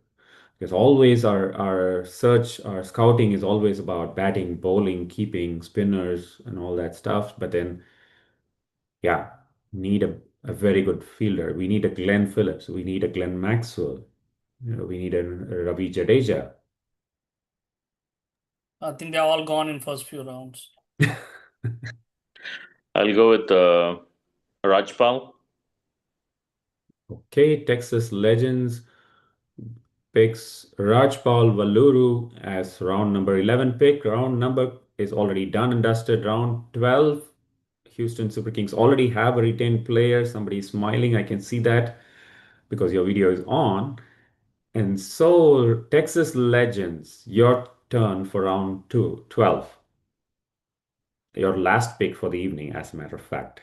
Because always our scouting is always about batting, bowling, keeping, spinners, and all that stuff. But then, yeah, need a very good fielder. We need a Glenn Phillips. We need a Glenn Maxwell. We need a Ravi Jadeja. I think they're all gone in first few rounds. I'll go with Rajpal. Okay, Texas Legends picks Rajpal Valluru as round number 11 pick. Round number is already done and dusted. Round 12, Houston Super Kings already have a retained player. Somebody is smiling. I can see that because your video is on. And so, Texas Legends, your turn for round 12. Your last pick for the evening, as a matter of fact.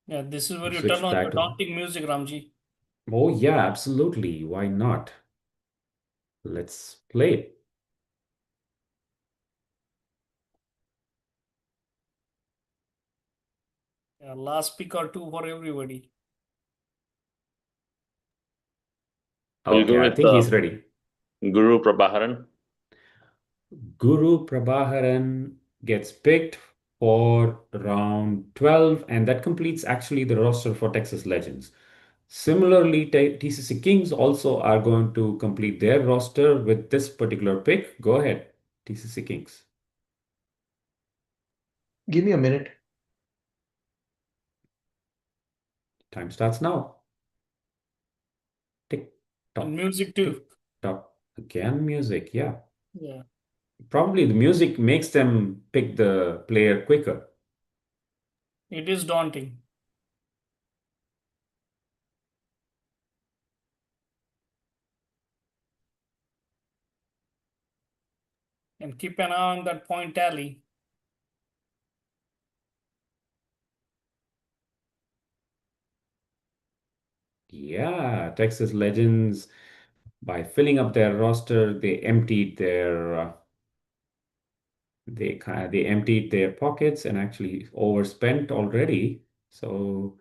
Yeah, this is where you Switch turn on back your to daunting music, Ramji. Oh, yeah, absolutely. Why not? Let's play it. Yeah, last pick or two for everybody. We'll go Okay, I with think he's ready. Guru Prabharan. Guru Prabharan gets picked for round 12, and that completes actually the roster for Texas Legends. Similarly, TCC Kings also are going to complete their roster with this particular pick. Go ahead, TCC Kings. Give me a minute. Time starts now. Tick tock. And music too. Tick tock. Again, music. Yeah. Yeah. Probably the music makes them pick the player quicker. It is daunting. And keep an eye on that point tally. Yeah, Texas Legends, by filling up their roster, they emptied their they emptied their pockets and actually overspent already. So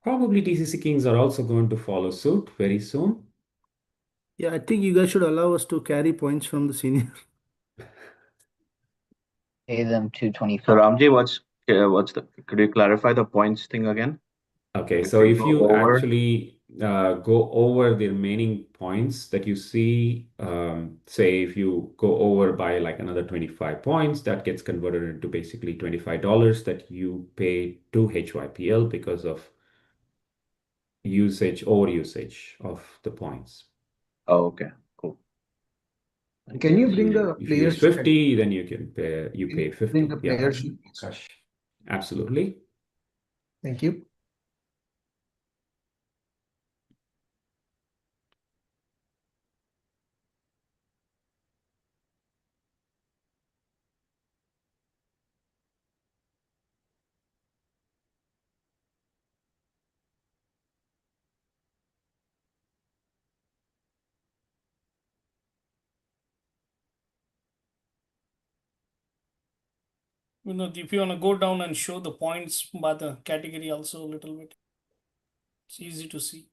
probably TCC Kings are also going to follow suit very soon. Yeah, I think you guys should allow us to carry points from the senior. Pay them So 225. Ramji, could you clarify the points thing again? Okay, If so we if go you over, actually go over the remaining points that you see, say if you go over by like another 25 points, that gets converted into basically $25 that you pay to HYPL because of overusage of the points. oh, okay, cool. Can you bring the If you player use sheet? 50, then you pay 50. Bring the Yeah, player sheet. absolutely. Thank you. If you want to go down and show the points by the category also a little bit, it's easy to see.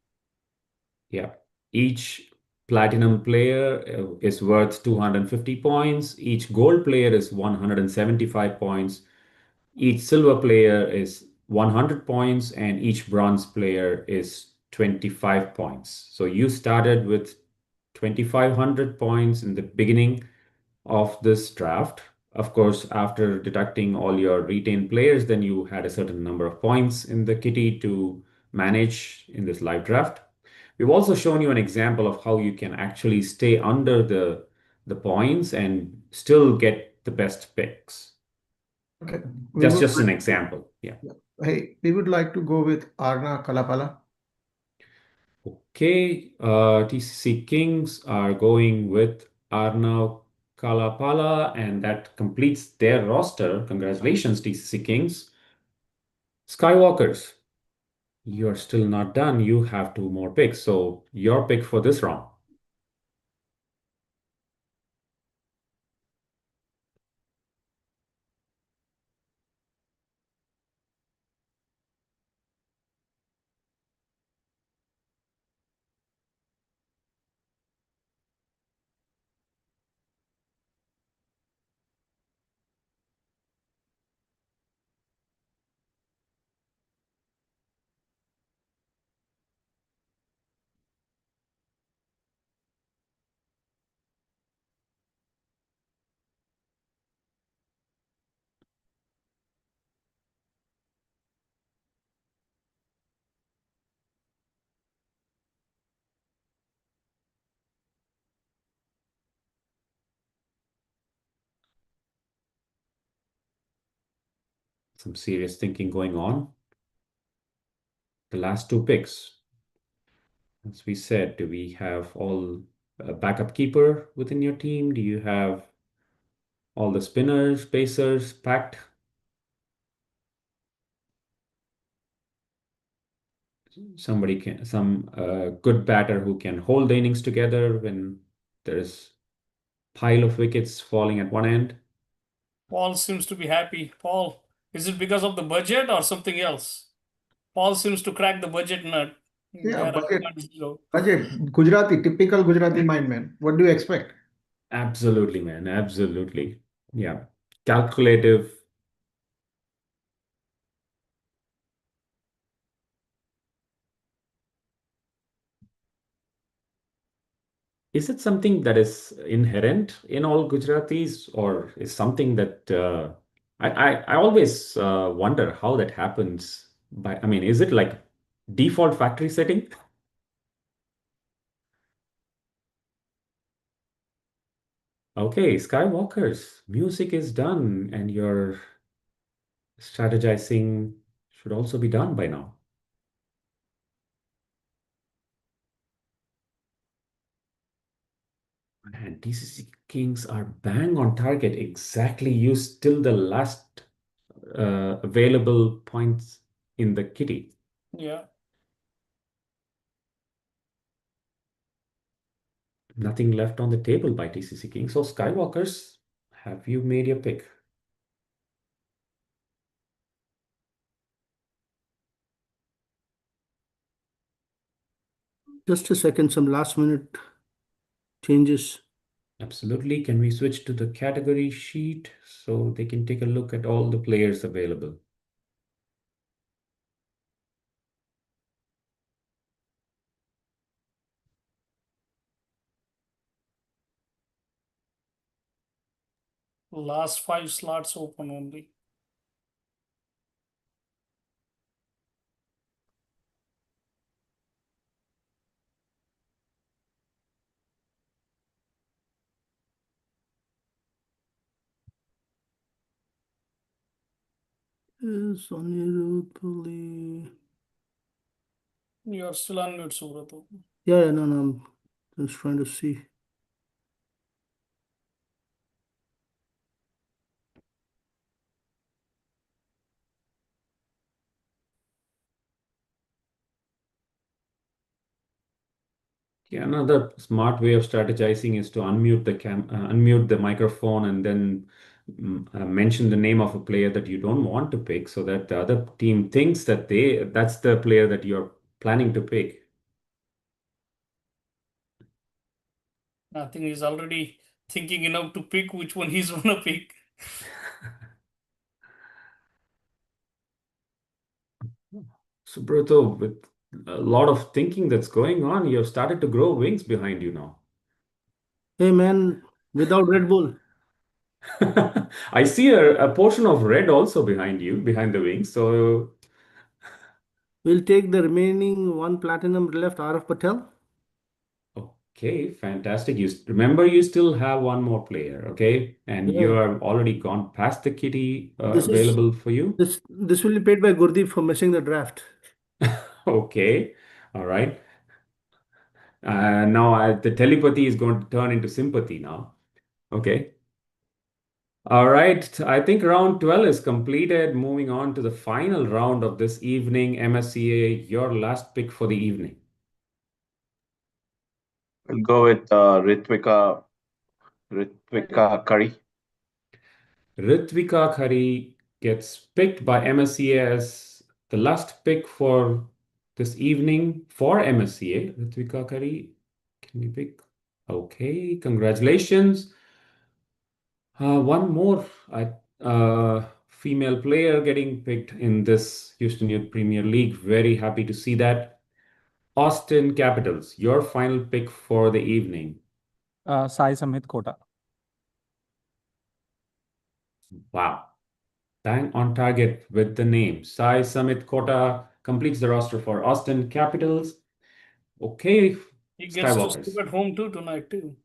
Yeah. Each platinum player is worth 250 points. Each gold player is 175 points. Each silver player is 100 points, and each bronze player is 25 points. So you started with 2,500 points in the beginning of this draft. Of course, after deducting all your retained players, then you had a certain number of points in the kitty to manage in this live draft. We've also shown you an example of how you can actually stay under the points and still get the best picks. Okay. That's just an example. Yeah. Hey, we would like to go with Arna Kalapala. Okay. TCC Kings are going with Arnav Kalapala, and that completes their roster. Congratulations, TCC Kings. Skywalkers, you're still not done. You have 2 more picks. So your pick for this round. Some serious thinking going on. The last 2 picks. As we said, do we have all a backup keeper within your team? Do you have all the spinners, pacers packed? Some good batter who can hold the innings together when there's pile of wickets falling at one end. Paul seems to be happy. Paul, Is it because of the budget or something else? Paul seems to crack the budget nut. Yeah, There I budget. can't zero. Budget. Gujarati, typical Gujarati mind, man. What do you expect? Absolutely, man. Absolutely. Yeah. Calculative. Is it something that is inherent in all Gujaratis, or is something that I always wonder how that happens by, I mean, is it like default factory setting? Okay, Skywalkers, music is done, and your strategizing should also be done by now. Man, DCC Kings are bang on target. Exactly, used till the last available points in the kitty. Yeah. Nothing left on the table by DCC Kings. So Skywalkers, have you made your pick? Just a second, some last minute changes. Absolutely. Can we switch to the category sheet so they can take a look at all the players available? Last 5 slots open only. Yes, Anirudh. You are still on mute, Subrata. Yeah, no, I'm just trying to see. Yeah, another smart way of strategizing is to unmute the microphone and then mention the name of a player that you don't want to pick, so that the other team thinks that that's the player that you're planning to pick. I think he's already thinking enough to pick which one he's gonna pick. Subrata, with a lot of thinking that's going on, you have started to grow wings behind you now. Hey man, without Red Bull. I see a portion of red also behind you, behind the wings. So We'll take the remaining one platinum left, Arav Patel. okay, fantastic. Remember, you still have one more player, okay? And you Yeah. have already gone past the kitty This available for you. This will be paid by Gurdeep for missing the draft. Okay, all right. Now the telepathy is going to turn into sympathy now. Okay. All right, I think round 12 is completed. Moving on to the final round of this evening. MSCA, your last pick for the evening. We'll go with Ritvika Curry. Ritvika Curry gets picked by MSCA as the last pick for this evening for MSCA. Ritvika Curry, can we pick? Okay, congratulations. One more female player getting picked in this Houston Youth Premier League. Very happy to see that. Austin Capitals, your final pick for the evening. Sai Samit Kota. Wow. Bang on target with the name. Sai Samit Kota completes the roster for Austin Capitals. Okay, He gets to Skywalkers. sleep at home too tonight too.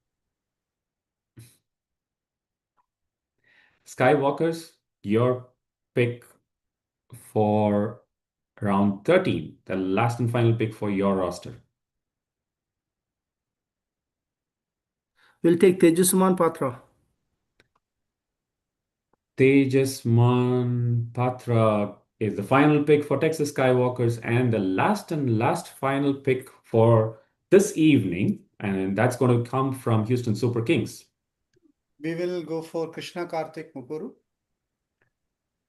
Skywalkers, your pick for round 13, the last and final pick for your roster. We'll take Tejasman Patra. Tejasman Patra is the final pick for Texas Skywalkers and the last final pick for this evening, and that's going to come from Houston Super Kings. We will go for Krishna Karthik Mukuru.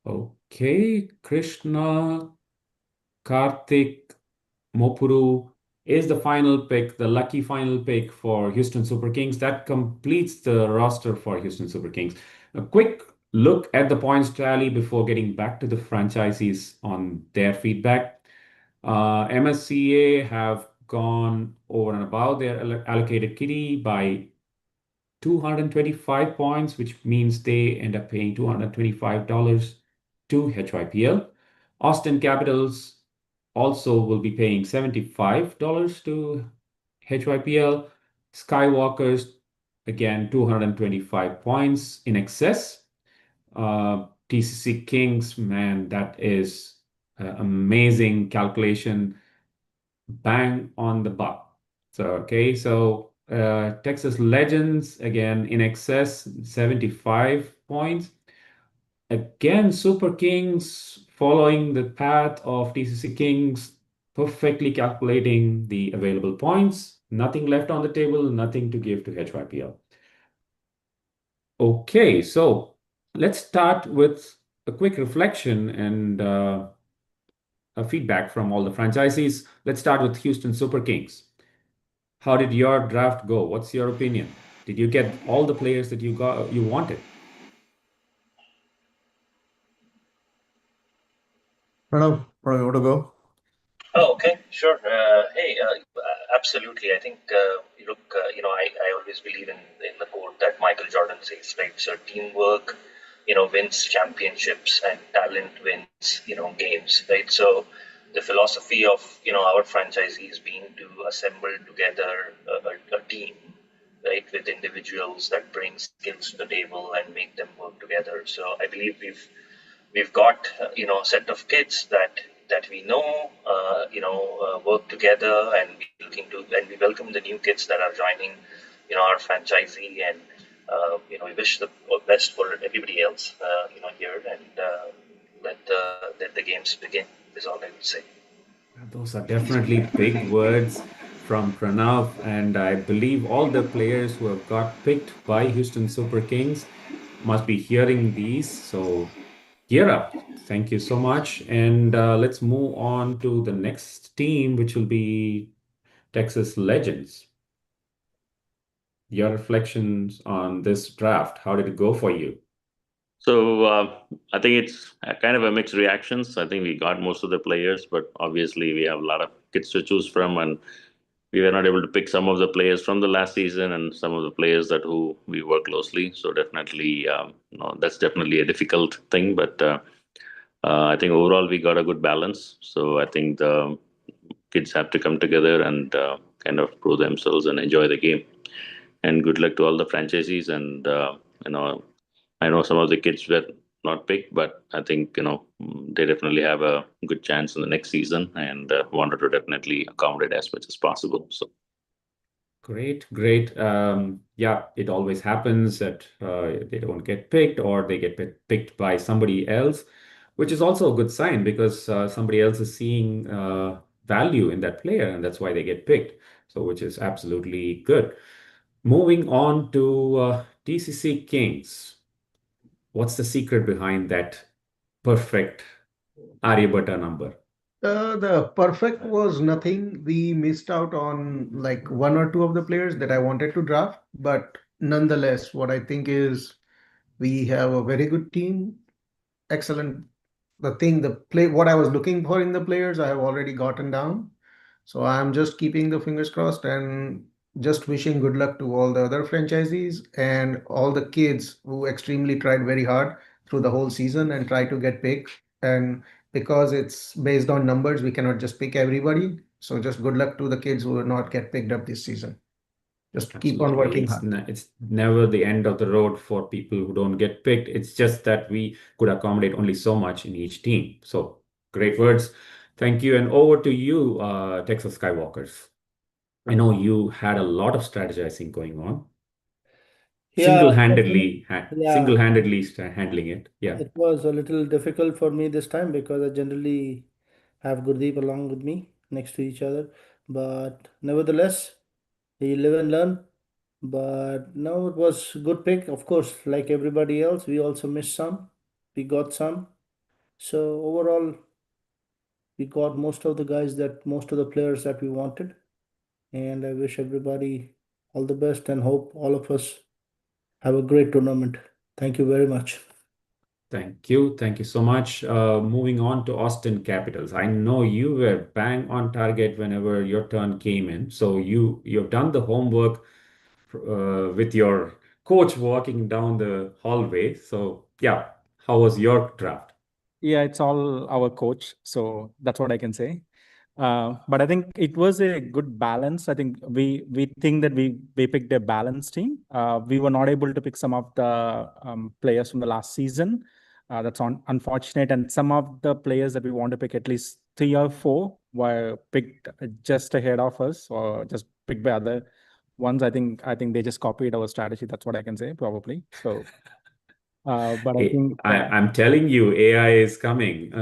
Okay, Krishna Karthik Mopuru is the final pick, the lucky final pick for Houston Super Kings. That completes the roster for Houston Super Kings. A quick look at the points tally before getting back to the franchisees on their feedback. MSCA have gone over and above their allocated kitty by 225 points, which means they end up paying $225 to HYPL. Austin Capitals also will be paying $75 to HYPL. Skywalkers, again, 225 points in excess. TCC Kings, man, that is an amazing calculation. Bang on the buck. So Texas Legends, again, in excess, 75 points. Again, Super Kings following the path of TCC Kings, perfectly calculating the available points. Nothing left on the table, nothing to give to HYPL. Okay, so let's start with a quick reflection and a feedback from all the franchisees. Let's start with Houston Super Kings. How did your draft go? What's your opinion? Did you get all the players that you wanted? Pranav, you want to go? Oh, okay, sure. Hey, absolutely. I think look, I always believe in the quote that Michael Jordan says, right? So teamwork, wins championships, and talent wins, games, right? So the philosophy of our franchisees being to assemble together a team, right, with individuals that bring skills to the table and make them work together. So I believe we've got a set of kids that we know work together, and we welcome the new kids that are joining our franchisee, and we wish the best for everybody else here, and let the games begin is all I would say. Those are definitely big words from Pranav, and I believe all the players who have got picked by Houston Super Kings must be hearing these. So gear up. Thank you so much. And let's move on to the next team, which will be Texas Legends. Your reflections on this draft, how did it go for you? So I think it's kind of a mixed reactions. I think we got most of the players, but obviously we have a lot of kids to choose from, and we were not able to pick some of the players from the last season and some of the players that who we work closely. So definitely, that's definitely a difficult thing. But I think overall we got a good balance. So I think the kids have to come together and kind of prove themselves and enjoy the game. And good luck to all the franchisees. And I know some of the kids were not picked, but I think they definitely have a good chance in the next season, and wanted to definitely accommodate as much as possible. So great. Yeah, it always happens that they don't get picked or they get picked by somebody else, which is also a good sign because somebody else is seeing value in that player, and that's why they get picked. So, which is absolutely good. Moving on to TCC Kings. What's the secret behind that perfect Aryabhatta number? The perfect was nothing. We missed out on like one or two of the players that I wanted to draft, but nonetheless, what I think is we have a very good team, excellent. What I was looking for in the players, I have already gotten down. So I'm just keeping the fingers crossed and just wishing good luck to all the other franchisees and all the kids who extremely tried very hard through the whole season and try to get picked. And because it's based on numbers, we cannot just pick everybody. So just good luck to the kids who will not get picked up this season. Just keep on working hard. It's never the end of the road for people who don't get picked. It's just that we could accommodate only so much in each team. So great words. Thank you. And over to you, Texas Skywalkers. I know you had a lot of strategizing going on. Yeah, Single-handedly yeah, handling it. Yeah. it was a little difficult for me this time because I generally have Gurdeep along with me next to each other. But nevertheless, we live and learn. But no, it was good pick. Of course, like everybody else, we also missed some. We got some. So overall, we got most of the players that we wanted. And I wish everybody all the best and hope all of us have a great tournament. Thank you very much. Thank you. Thank you so much. Moving on to Austin Capitals. I know you were bang on target whenever your turn came in. So you've done the homework with your coach walking down the hallway. So yeah, how was your draft? Yeah, it's all our coach, so that's what I can say. But I think it was a good balance. I think we think that we picked a balanced team. We were not able to pick some of the players from the last season. That's unfortunate. And some of the players that we want to pick, at least 3 or 4, were picked just ahead of us or just picked by other ones. I think they just copied our strategy. That's what I can say, probably. So. But I think I'm telling you, AI is coming.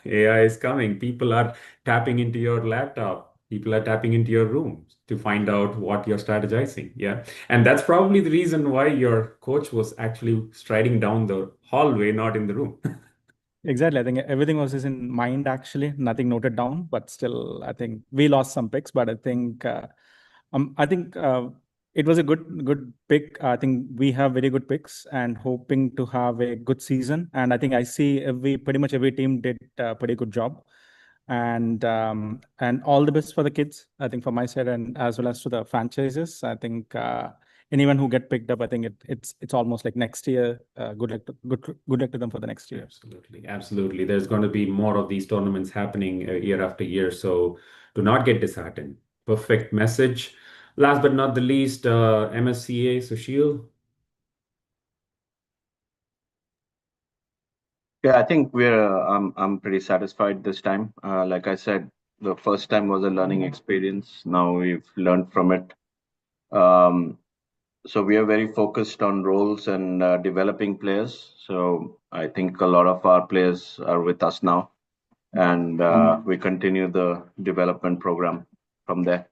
AI is coming. People are tapping into your laptop. People are tapping into your room to find out what you're strategizing. Yeah. And that's probably the reason why your coach was actually striding down the hallway, not in the room. Exactly. I think everything was just in mind, actually, nothing noted down, but still, I think we lost some picks, but I think it was a good pick. I think we have very good picks and hoping to have a good season. And I think I see pretty much every team did a pretty good job. And all the best for the kids, I think, from my side, and as well as to the franchises. I think anyone who get picked up, I think it's almost like next year. Good luck to them for the next year. Absolutely. There's going to be more of these tournaments happening year after year. So do not get disheartened. Perfect message. Last but not the least, MSCA, Sushil. Yeah, I think I'm pretty satisfied this time. Like I said, the first time was a learning experience. Now we've learned from it. So we are very focused on roles and developing players. So I think a lot of our players are with us now, and we continue the development program from there.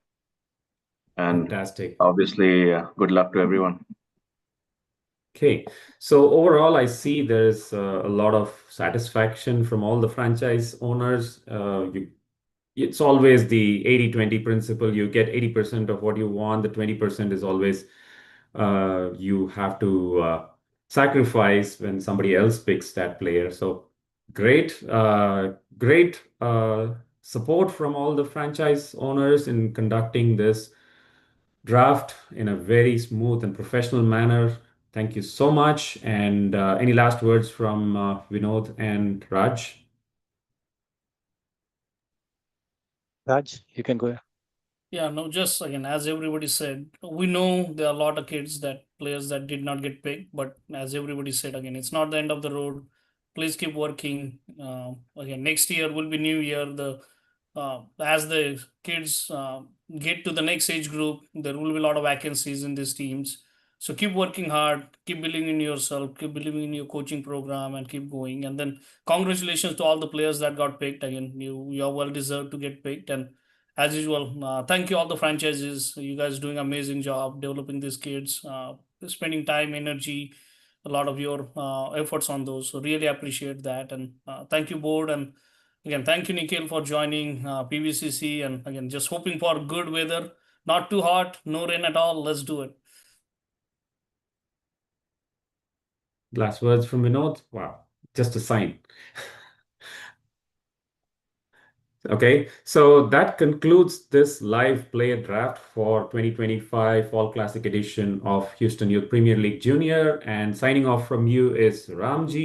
And fantastic. Obviously, good luck to everyone. Okay, so overall, I see there's a lot of satisfaction from all the franchise owners. It's always the 80-20 principle. You get 80% of what you want. The 20% is always you have to sacrifice when somebody else picks that player. So great support from all the franchise owners in conducting this draft in a very smooth and professional manner. Thank you so much. And any last words from Vinod and Raj? Raj, you can go. Yeah, no, just again, as everybody said, we know there are a lot of players that did not get picked, but as everybody said, again, it's not the end of the road. Please keep working. Again, next year will be new year. As the kids get to the next age group, there will be a lot of vacancies in these teams. So keep working hard, keep believing in yourself, keep believing in your coaching program, and keep going. And then congratulations to all the players that got picked. Again, you are well deserved to get picked. And as usual, thank you all the franchises. You guys doing amazing job developing these kids, spending time, energy, a lot of your efforts on those. So really appreciate that. And thank you, board. And again, thank you, Nikhil, for joining PVCC. And again, just hoping for good weather, not too hot, no rain at all. Let's do it. Last words from Vinod. Wow, just a sign. Okay, so that concludes this live player draft for 2025 Fall Classic edition of Houston Youth Premier League Junior. And signing off from you is Ramji.